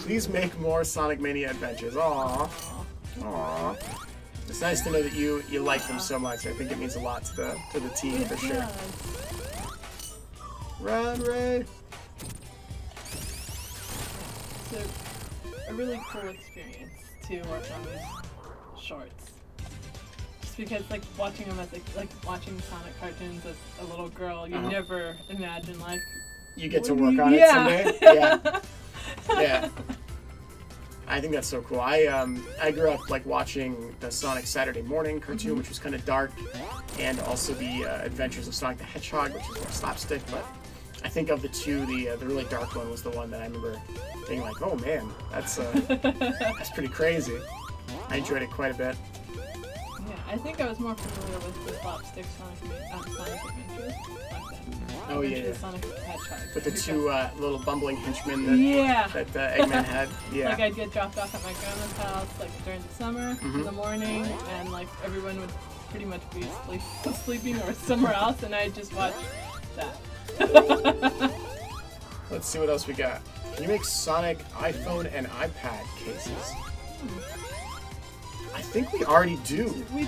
Please make more Sonic Mania adventures. Aww. Aww. It's nice to know that you like them so much. I think it means a lot to the team for sure. Run, Ray. It's a really cool experience to work on these shorts. Just because, like, watching them as like watching Sonic cartoons as a little girl, you never imagine like you get to work on it someday. Yeah. Yeah. I think that's so cool. I grew up like watching the Sonic Saturday Morning cartoon, which was kind of dark, and also the Adventures of Sonic the Hedgehog, which is more slapstick. But I think of the two, the really dark one was the one that I remember being like, oh man, that's pretty crazy. I enjoyed it quite a bit. Yeah, I think I was more familiar with the slapstick Sonic Adventures. Oh yeah. Sonic the Hedgehog. With the two little bumbling henchmen that Eggman had. Yeah. Like I'd get dropped off at my grandma's house like during the summer in the morning, and like everyone would pretty much be sleeping or somewhere else, and I'd just watch that. Let's see what else we got. Can you make Sonic iPhone and iPad cases? I think we already do. We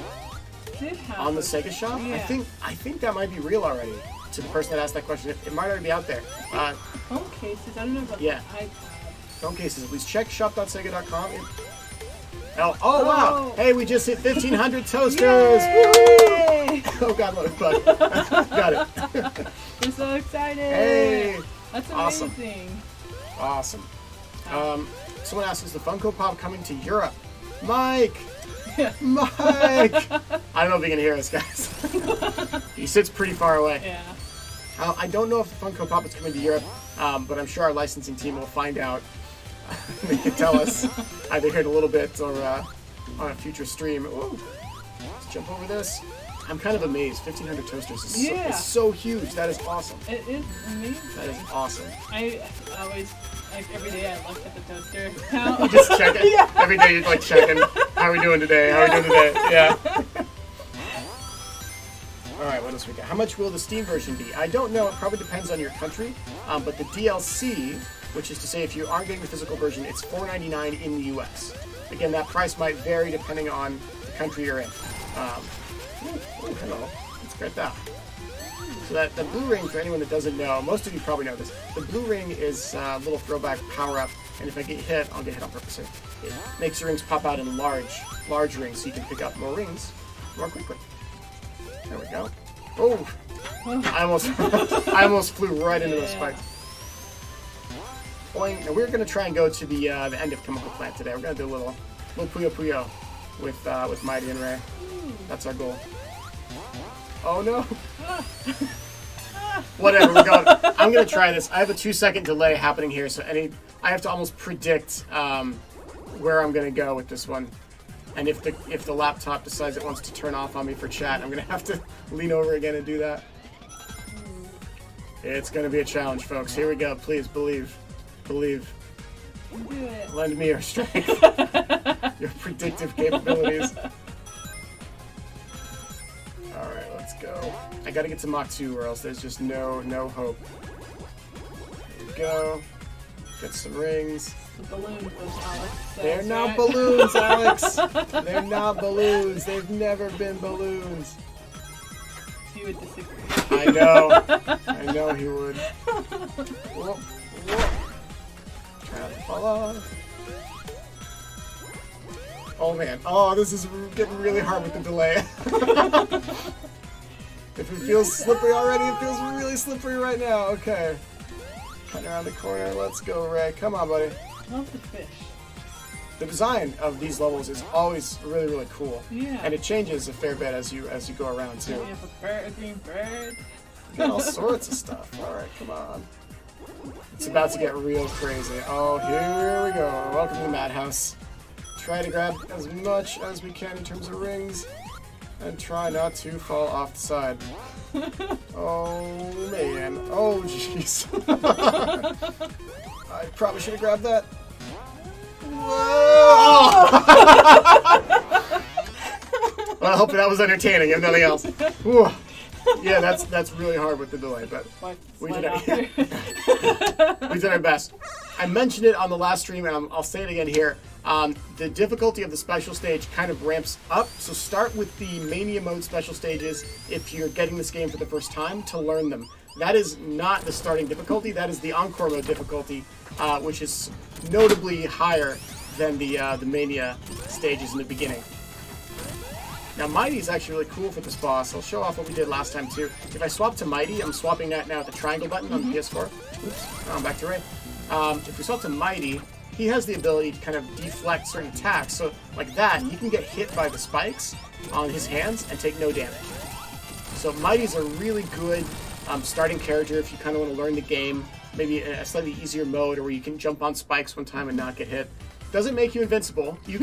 did have on the Sega Shop. Yeah. I think that might be real already. To the person that asked that question, it might already be out there. Phone cases. I don't know about the iPad. Phone cases. Please check shop.sega.com. Oh wow! Hey, we just hit 1,500 toasters! Yay! Oh god, what a bug! Got it. We're so excited! Hey, that's Awesome. amazing. Awesome. Someone asked, is the Funko Pop coming to Europe? Mike! Mike! I don't know if you can hear us, guys. He sits pretty far away. Yeah. I don't know if the Funko Pop is coming to Europe, but I'm sure our licensing team will find out. They can tell us either here in a little bit or on a future stream. Ooh, let's jump over this. I'm kind of amazed. 1,500 toasters is so huge. That is awesome. It is amazing. That is awesome. I always, like, every day I look at the toaster. You just check it? Yeah. Every day you're like checking, how are we doing today? How are we doing today? Yeah. Alright, what else we got? How much will the Steam version be? I don't know. It probably depends on your country. But the DLC, which is to say if you aren't getting the physical version, it's $4.99 in the US. Again, that price might vary depending on the country you're in. Oh, hello. Let's get that. So that the blue ring, for anyone that doesn't know, most of you probably know this, the blue ring is a little throwback power-up, and if I get hit, I'll get hit on purpose. It makes your rings pop out in large rings, so you can pick up more rings more quickly. There we go. Oh! I almost flew right into those spikes. Boing. Now we're going to try and go to the end of Chemical Plant today. We're going to do a little Puyo Puyo with Mighty and Ray. That's our goal. Oh no! Whatever, we're going. I'm gonna try this. I have a 2-second delay happening here, so I have to almost predict where I'm gonna go with this one. And if the laptop decides it wants to turn off on me for chat, I'm gonna have to lean over again and do that. It's gonna be a challenge, folks. Here we go. Please believe. Do it. Lend me your strength. Your predictive capabilities. Alright, let's go. I gotta get to Mach 2 or else there's just no hope. Here we go. Get some rings. The balloons, Alex. They're not balloons, Alex! They're not balloons. They've never been balloons. He would disagree. I know he would. Whoop, whoop. Try not to fall off. Oh man. Oh, this is getting really hard with the delay. If it feels slippery already, it feels really slippery right now. Okay. Cutting around the corner. Let's go, Ray. Come on, buddy. I love the fish. The design of these levels is always really, really cool. Yeah. And it changes a fair bit as you go around too. You have a bird, a green bird. You got all sorts of stuff. Alright, come on. It's about to get real crazy. Oh, here we go. Welcome to the Madhouse. Try to grab as much as we can in terms of rings, and try not to fall off the side. Oh man. Oh jeez. I probably should have grabbed that. Whoa! Well, I hope that was entertaining, if nothing else. Whew. Yeah, that's really hard with the delay, but we did our best. I mentioned it on the last stream, and I'll say it again here. The difficulty of the special stage kind of ramps up, so start with the Mania mode special stages if you're getting this game for the first time to learn them. That is not the starting difficulty, that is the Encore mode difficulty, which is notably higher than the Mania stages in the beginning. Now, Mighty is actually really cool for this boss. I'll show off what we did last time, too. If I swap to Mighty, I'm swapping that now with the triangle button on the PS4. Oops, I'm back to Ray. If we swap to Mighty, he has the ability to kind of deflect certain attacks. So, like that, he can get hit by the spikes on his hands and take no damage. So, Mighty's a really good starting character if you kind of want to learn the game. Maybe a slightly easier mode, or where you can jump on spikes one time and not get hit. Doesn't make you invincible. You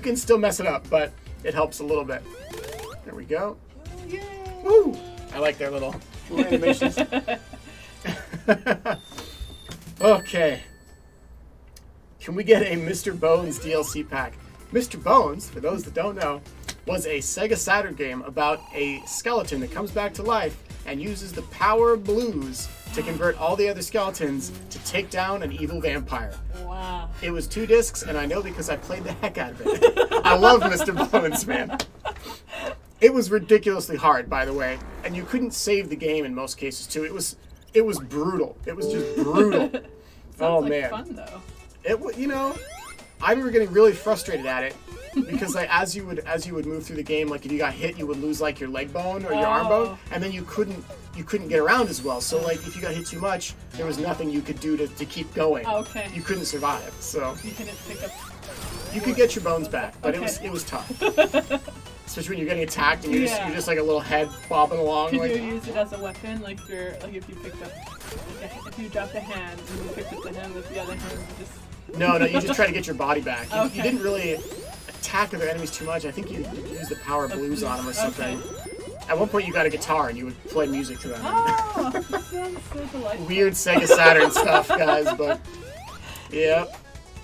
can still mess it up, but it helps a little bit. There we go. Yay! Woo! I like their little animations. Okay. Can we get a Mr. Bones DLC pack? Mr. Bones, for those that don't know, was a Sega Saturn game about a skeleton that comes back to life and uses the power of blues to convert all the other skeletons to take down an evil vampire. Wow. It was 2 discs, and I know because I played the heck out of it. I love Mr. Bones, man. It was ridiculously hard, by the way, and you couldn't save the game in most cases, too. It was brutal. It was just brutal. Sounds like man. Fun though. I remember getting really frustrated at it because like as you would move through the game, like if you got hit, you would lose like your leg bone or your arm bone, and then you couldn't get around as well. So like if you got hit too much, there was nothing you could do to keep going. Okay. You couldn't survive. So You couldn't pick up. you could get your bones back, but Okay. it was tough. Especially when you're getting attacked and you're just like a little head bobbing along. Could like, you use it as a weapon? Like if you picked up, if you dropped a hand and you picked up the hand with the other hand, you just. No, you just try to get your body back. You Okay. didn't really attack other enemies too much. I think you used the power of blues on them or something. Okay. At one point, you got a guitar and you would play music to them. Oh, that sounds so delightful. Weird Sega Saturn stuff, guys, but yeah.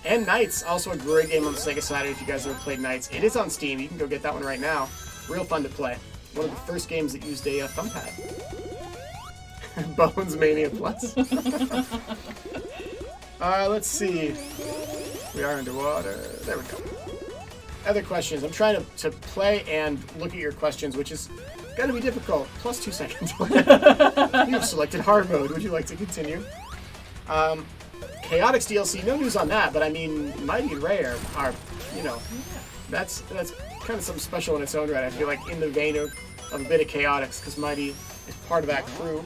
And Knights, also a great game on the Sega Saturn if you guys ever played Knights. It is on Steam. You can go get that one right now. Real fun to play. One of the first games that used a thumb pad. Bones Mania Plus. Let's see. We are underwater. There we go. Other questions. I'm trying to play and look at your questions, which is going to be difficult. Plus 2 seconds. You've selected hard mode. Would you like to continue? Chaotix DLC, no news on that, but I mean, Mighty and Ray are that's kind of something special in its own right. I feel like in the vein of a bit of Chaotix, because Mighty is part of that crew.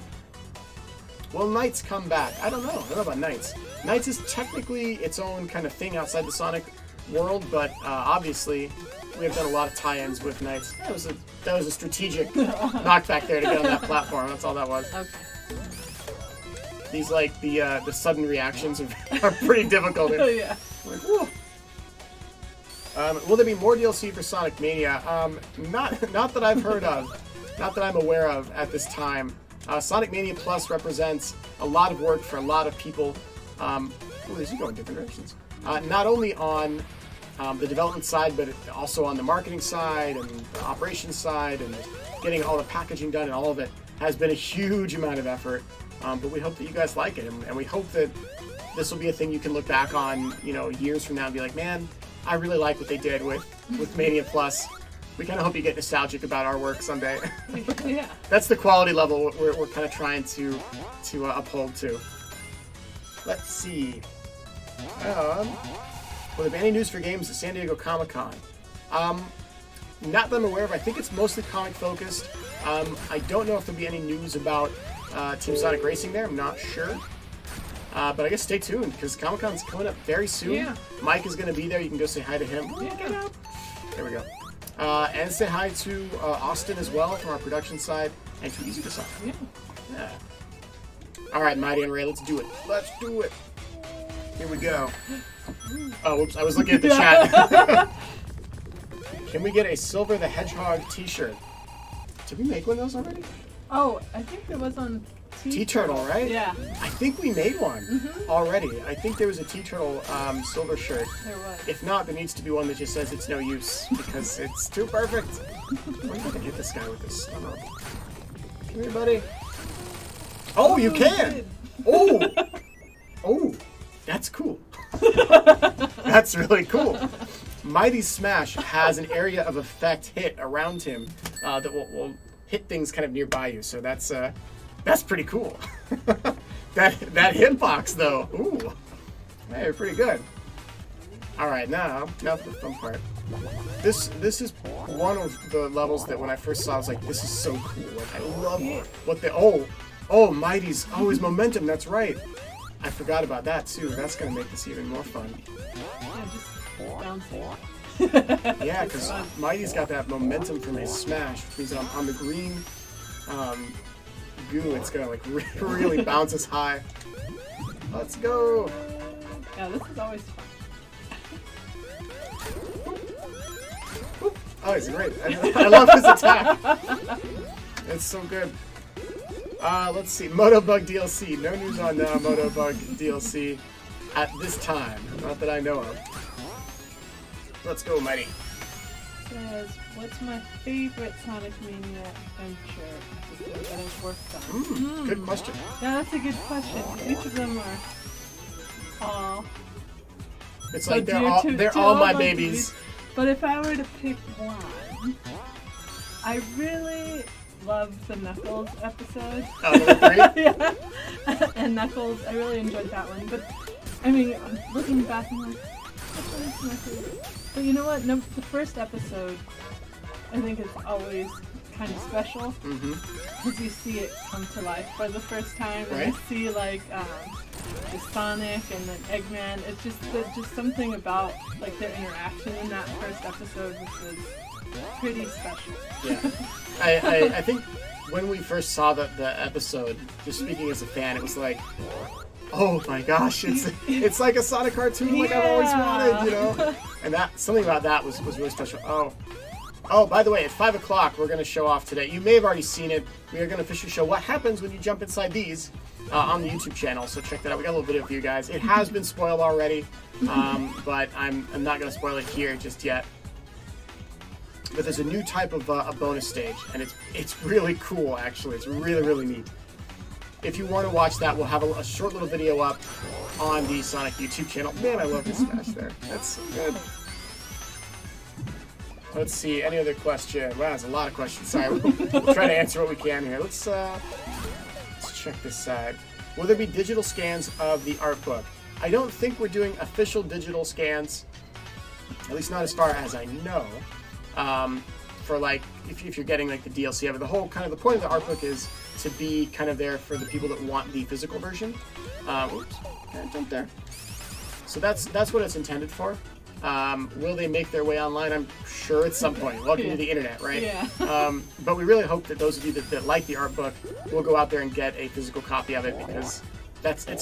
Will Knights come back? I don't know about Knights. Knights is technically its own kind of thing outside the Sonic world, but obviously we have done a lot of tie-ins with Knights. That was a strategic knockback there to get on that platform. That's all that was. Okay. These like the sudden reactions are pretty difficult. Oh yeah. Like, whoa. Will there be more DLC for Sonic Mania? Not that I've heard of, not that I'm aware of at this time. Sonic Mania Plus represents a lot of work for a lot of people. These are going different directions. Not only on the development side, but also on the marketing side and the operations side, and getting all the packaging done, and all of it has been a huge amount of effort. But we hope that you guys like it, and we hope that this will be a thing you can look back on, years from now and be like, man, I really like what they did with Mania Plus. We kind of hope you get nostalgic about our work someday. Yeah. That's the quality level we're kind of trying to uphold to. Let's see. Will there be any news for games at San Diego Comic-Con? Not that I'm aware of. I think it's mostly comic focused. I don't know if there'll be any news about Team Sonic Racing there. I'm not sure. But I guess stay tuned because Comic-Con's coming up very soon. Yeah. Mike is going to be there. You can go say hi to him. Yeah. Get out. There we go. And say hi to Austin as well from our production side and to Easy Design. Yeah. All right, Mighty and Ray, let's do it. Let's do it. Here we go. Oh, whoops! I was looking at the chat. Can we get a Silver the Hedgehog T-shirt? Did we make one of those already? Oh, I think there was on T-Turtle, right? Yeah. I think we made one already. I think there was a T-Turtle silver shirt. There was. If not, there needs to be one that just says it's no use because it's too perfect. We're gonna hit this guy with this. Come here, buddy. Oh, you can! Oh! Oh, that's cool. That's really cool. Mighty Smash has an area of effect hit around him that will hit things kind of nearby you. So that's pretty cool. that hitbox though. Ooh, hey, pretty good. All right, now for the fun part. This is one of the levels that when I first saw, I was like, this is so cool. Like I love what the Mighty's his momentum. That's right. I forgot about that too. That's gonna make this even more fun. Yeah, just bouncing. Yeah, because Mighty's got that momentum from his smash, which means on the green goo, it's gonna like really bounce us high. Let's go. Yeah, this is always fun. Oh, he's great. I love his attack. It's so good. Let's see. Motobug DLC. No news on Motobug DLC at this time. Not that I know of. Let's go, Mighty. Says, what's my favorite Sonic Mania adventure episode that I've worked on? Good question. Yeah, that's a good question. Each of them are all It's so like dear they're to all my my babies. But if I were to pick one, I really love the Knuckles episode. Oh, number 3? Yeah. And Knuckles, I really enjoyed that one. But, I mean, looking back, I'm like, which one is my favorite? But you know what? The first episode, I think it's always kind of special. Because you see it come to life for the first time. And you see, like, the Sonic and then Eggman. It's just something about, like, their interaction in that first episode, which was pretty special. Yeah. I think when we first saw the episode, just speaking as a fan, it was like, oh my gosh, it's like a Sonic cartoon like I've always wanted, you know? And that something about that was really special. Oh, by the way, at 5 o'clock, we're going to show off today. You may have already seen it. We are going to officially show what happens when you jump inside these on the YouTube channel. So check that out. We got a little video for you guys. It has been spoiled already, but I'm not going to spoil it here just yet. But there's a new type of a bonus stage, and it's really cool, actually. It's really, really neat. If you want to watch that, we'll have a short little video up on the Sonic YouTube channel. Man, I love this smash there. That's so good. Let's see, any other question? Wow, there's a lot of questions. Sorry, we'll try to answer what we can here. Let's check this side. Will there be digital scans of the art book? I don't think we're doing official digital scans, at least not as far as I know. For like, if you're getting like the DLC of it, the whole kind of the point of the art book is to be kind of there for the people that want the physical version. Oops, can't jump there. So that's what it's intended for. Will they make their way online? I'm sure at some point. Welcome to the internet, right? Yeah. But we really hope that those of you that like the art book will go out there and get a physical copy of it, because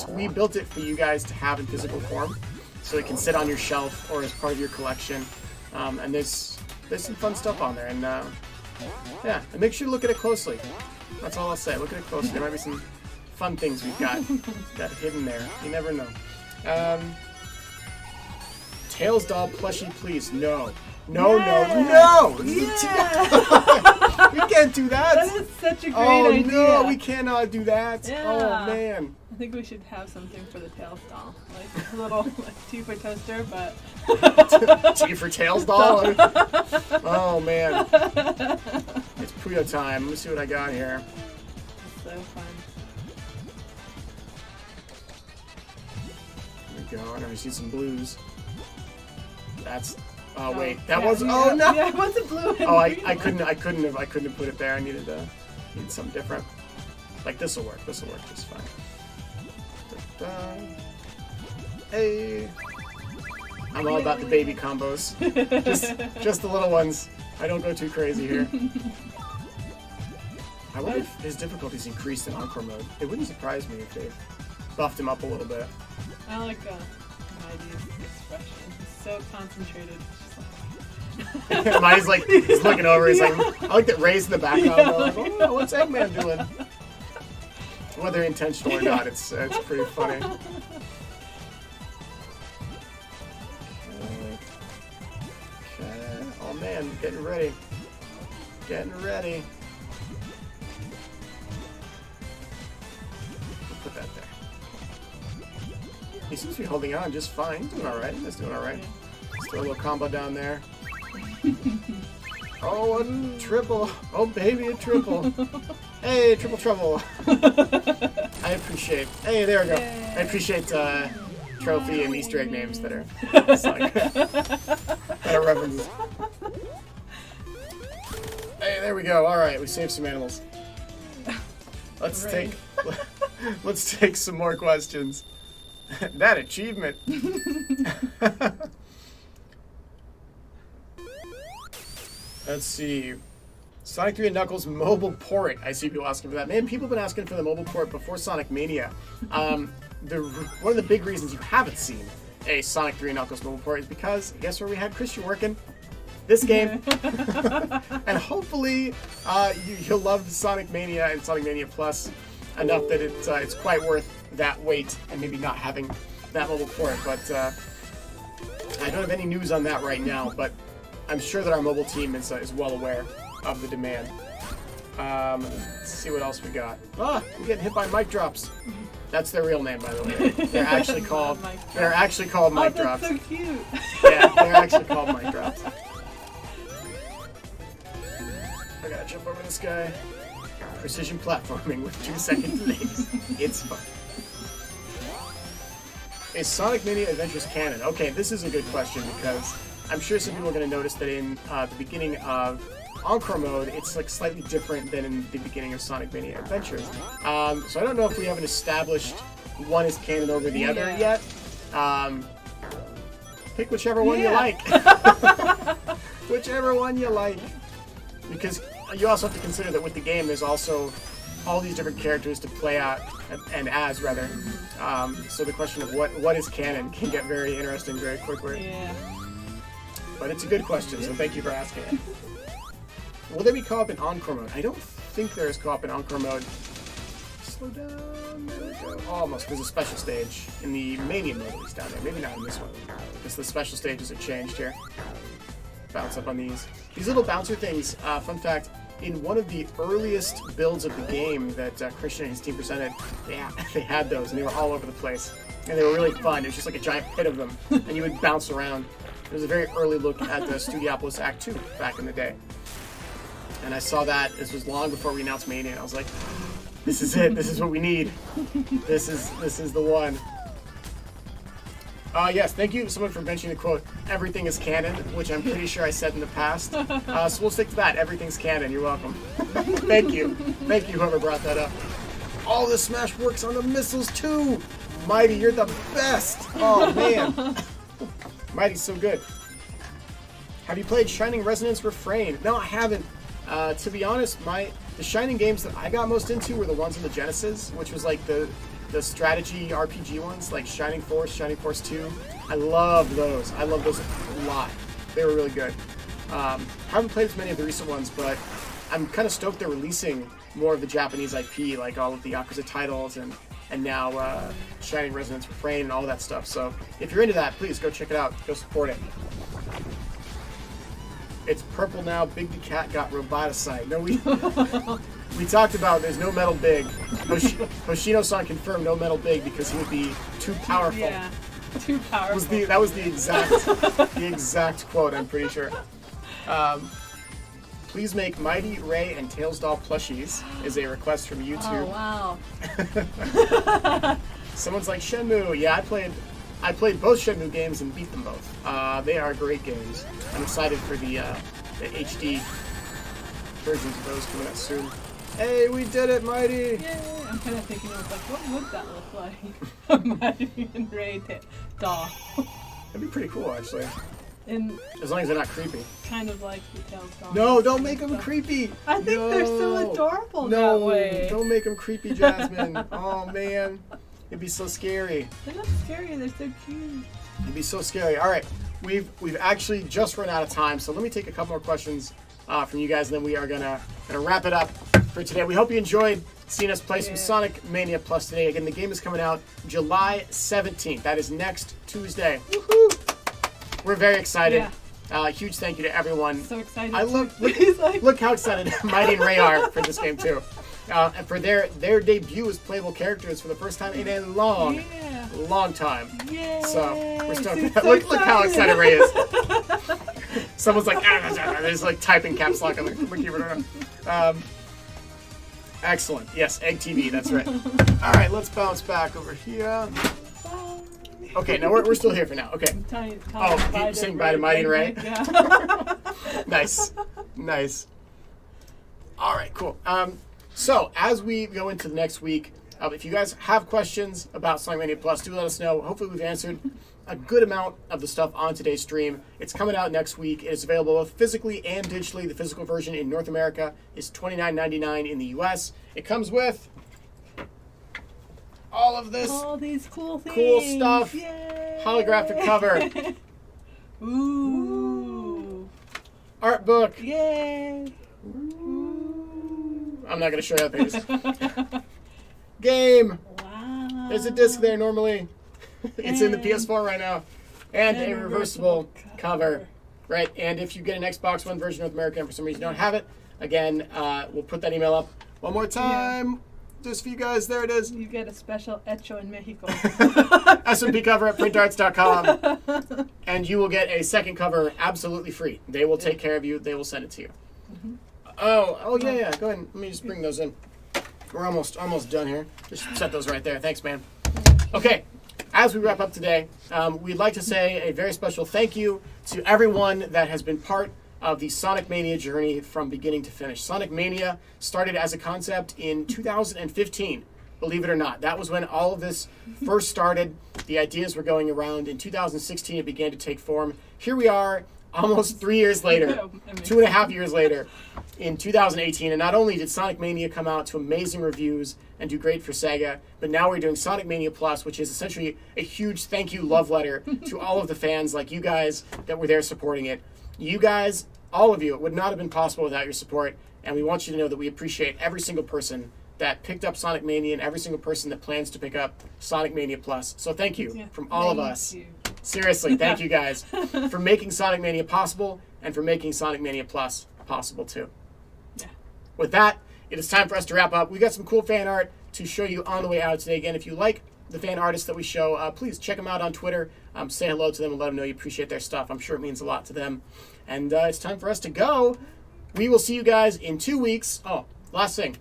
we built it for you guys to have in physical form, so it can sit on your shelf or as part of your collection. And there's some fun stuff on there, and yeah, and make sure to look at it closely. That's all I'll say. Look at it closely. There might be some fun things we've got hidden there. You never know. Tails doll plushie, please. No. No. Yeah. We can't do that. That is such a great idea. Oh no, we cannot do that. Yeah. Oh man. I think we should have something for the Tails doll, like a little tea for toaster, but Tea for Tails doll. Oh man. It's Puyo time. Let me see what I got here. it's so fun. There we go. I know I see some blues. That's. Oh wait, that yeah, was. yeah, Oh no. Yeah, it was a blue. And Oh, I green. couldn't have put it there. I needed something different. Like this will work. This will work just fine. Da-da. Hey. I'm all about the baby combos. just the little ones. I don't go too crazy here. I wonder if his difficulty's increased in Encore mode. It wouldn't surprise me if they buffed him up a little bit. I like Mighty's expression. He's so concentrated. It's just Mighty's like, he's looking over. He's like, I like that Ray's in the background. Yeah, Like, oh, what's Eggman doing? Whether intentional or not, it's pretty funny. Okay. Oh man, getting ready. He seems to be holding on just fine. Doing all right. He's doing all right. Let's do a little combo down there. Oh, a triple. Oh, baby, a triple. Hey, triple trouble. I appreciate. Hey, there we go. I appreciate trophy and Easter egg names that are that are references. Hey, there we go. All right, we saved some animals. Let's take some more questions. That achievement. Let's see. Sonic 3 and Knuckles mobile port. I see people asking for that. Man, people have been asking for the mobile port before Sonic Mania. One of the big reasons you haven't seen a Sonic 3 and Knuckles mobile port is because, guess where we had Christian working? This game. And hopefully you'll love Sonic Mania and Sonic Mania Plus enough that it's quite worth that wait and maybe not having that mobile port. But I don't have any news on that right now, but I'm sure that our mobile team is well aware of the demand. Let's see what else we got. Ah, we're getting hit by mic drops. That's their real name, by the way. They're actually called mic drops. That's so cute. Yeah, they're actually called mic drops. I gotta jump over this guy. Precision platforming with 2-second delays. It's fun. Is Sonic Mania Adventures canon? Okay, this is a good question because I'm sure some people are going to notice that in the beginning of Encore mode, it's like slightly different than in the beginning of Sonic Mania Adventures. So I don't know if we haven't established one is canon over the other yet. Pick whichever one you like. Whichever one you like. Because you also have to consider that with the game, there's also all these different characters to play out, and as rather. So the question of what is canon can get very interesting very quickly. Yeah. But it's a good question, so thank you for asking it. Will there be co-op in Encore mode? I don't think there is co-op in Encore mode. Slow down, there we go. Almost, there's a special stage in the Mania mode at least down there. Maybe not in this one. Because the special stages have changed here. Bounce up on these. These little bouncer things, fun fact, in one of the earliest builds of the game that Christian and his team presented, they had those and they were all over the place. And they were really fun. It was just like a giant pit of them. And you would bounce around. It was a very early look at the Studiopolis Act 2 back in the day. And I saw that. This was long before we announced Mania, and I was like, this is it. This is what we need. This is the one. Yes, thank you someone for mentioning the quote, everything is canon, which I'm pretty sure I said in the past. So we'll stick to that. Everything's canon. You're welcome. Thank you. Thank you, whoever brought that up. All the Smash works on the missiles, too. Mighty, you're the best. Oh, man. Mighty's so good. Have you played Shining Resonance Refrain? No, I haven't. To be honest, the Shining games that I got most into were the ones in the Genesis, which was like the strategy RPG ones, like Shining Force 2. I loved those. I love those a lot. They were really good. Haven't played as many of the recent ones, but I'm kind of stoked they're releasing more of the Japanese IP, like all of the Yakuza titles and now Shining Resonance Refrain and all that stuff. So if you're into that, please go check it out. Go support it. It's purple now. Big the Cat got roboticide. No, we talked about there's no Metal Big. Hoshino-san confirmed no Metal Big because he would be too powerful. Yeah, too powerful. That was the exact quote, I'm pretty sure. Please make Mighty, Ray, and Tails Doll plushies is a request from YouTube. Oh, wow. Someone's like, Shenmue. Yeah, I played both Shenmue games and beat them both. They are great games. I'm excited for the HD versions of those coming out soon. Hey, we did it, Mighty! Yay! I'm kind of thinking of like, what would that look like? Mighty and Ray doll. That'd be pretty cool, actually. And as long as they're not creepy. kind of like the Tails doll. No, don't make them creepy! I think they're so adorable no, that way. Don't make them creepy, Jasmine. Oh, man. It'd be so scary. They're not scary, they're so cute. It'd be so scary. All right, we've actually just run out of time, so let me take a couple more questions from you guys, and then we are gonna wrap it up for today. We hope you enjoyed seeing us play some Sonic Mania Plus today. Again, the game is coming out July 17th. That is next Tuesday. Woohoo! We're very excited. Yeah. Huge thank you to everyone. So excited. Look how excited Mighty and Ray are for this game too. And for their debut as playable characters for the first time in a long long time. Yay! So we're stoked. She's Look so how excited Ray is. excited. Someone's like, they're just like typing caps lock on the keyboard. Excellent. Yes, Egg TV. That's right. All right, let's bounce back over here. Okay, now we're still here for now. Okay. Saying bye to Mighty and Ray. Yeah. Nice. All right, cool. So as we go into the next week, if you guys have questions about Sonic Mania Plus, do let us know. Hopefully we've answered a good amount of the stuff on today's stream. It's coming out next week. It is available both physically and digitally. The physical version in North America is $29.99 in the US. It comes with all of this All these cool things. cool stuff. Yay. Holographic cover, Ooh. art book. Yay. I'm not going to show you how things. Game. Wow. There's a disc there normally. It's in the And- PS4 right now. And a and reversible reversible cover. Right? And if you get an Xbox One version of North America and for some reason you don't have it, again, we'll put that email up one more time. Just for you guys. There it is. You get a special hecho in Mexico. SMP cover at printarts.com. And you will get a second cover absolutely free. They will take care of you. They will send it to you. Oh yeah. Go ahead. Let me just bring those in. We're almost done here. Just set those right there. Thanks, man. Okay. As we wrap up today, we'd like to say a very special thank you to everyone that has been part of the Sonic Mania journey from beginning to finish. Sonic Mania started as a concept in 2015, believe it or not. That was when all of this first started. The ideas were going around. In 2016, it began to take form. Here we are, almost 3 years later, 2.5 years later, in 2018. And not only did Sonic Mania come out to amazing reviews and do great for Sega, but now we're doing Sonic Mania Plus, which is essentially a huge thank you love letter to all of the fans like you guys that were there supporting it. You guys, all of you, it would not have been possible without your support, and we want you to know that we appreciate every single person that picked up Sonic Mania and every single person that plans to pick up Sonic Mania Plus. So thank you from all of us. Seriously, thank you guys for making Sonic Mania possible and for making Sonic Mania Plus possible too. Yeah. With that, it is time for us to wrap up. We got some cool fan art to show you on the way out today. Again, if you like the fan artists that we show, please check them out on Twitter. Say hello to them and let them know you appreciate their stuff. I'm sure it means a lot to them. And it's time for us to go. We will see you guys in 2 weeks. Oh, last thing.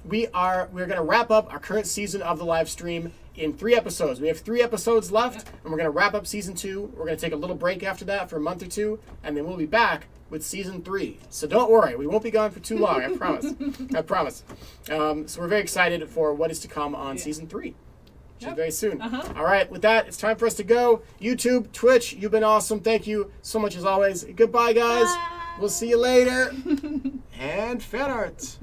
We're going to wrap up our current season of the live stream in 3 episodes. We have 3 episodes left, and we're going to wrap up season 2. We're going to take a little break after that for a month or 2, and then we'll be back with season 3. So don't worry, we won't be gone for too long. I promise. I promise. So we're very excited for what is to come on season 3. Which is very soon. All right, with that, it's time for us to go. YouTube, Twitch, you've been awesome. Thank you so much as always. Goodbye, guys. Bye. We'll see you later. And fan art.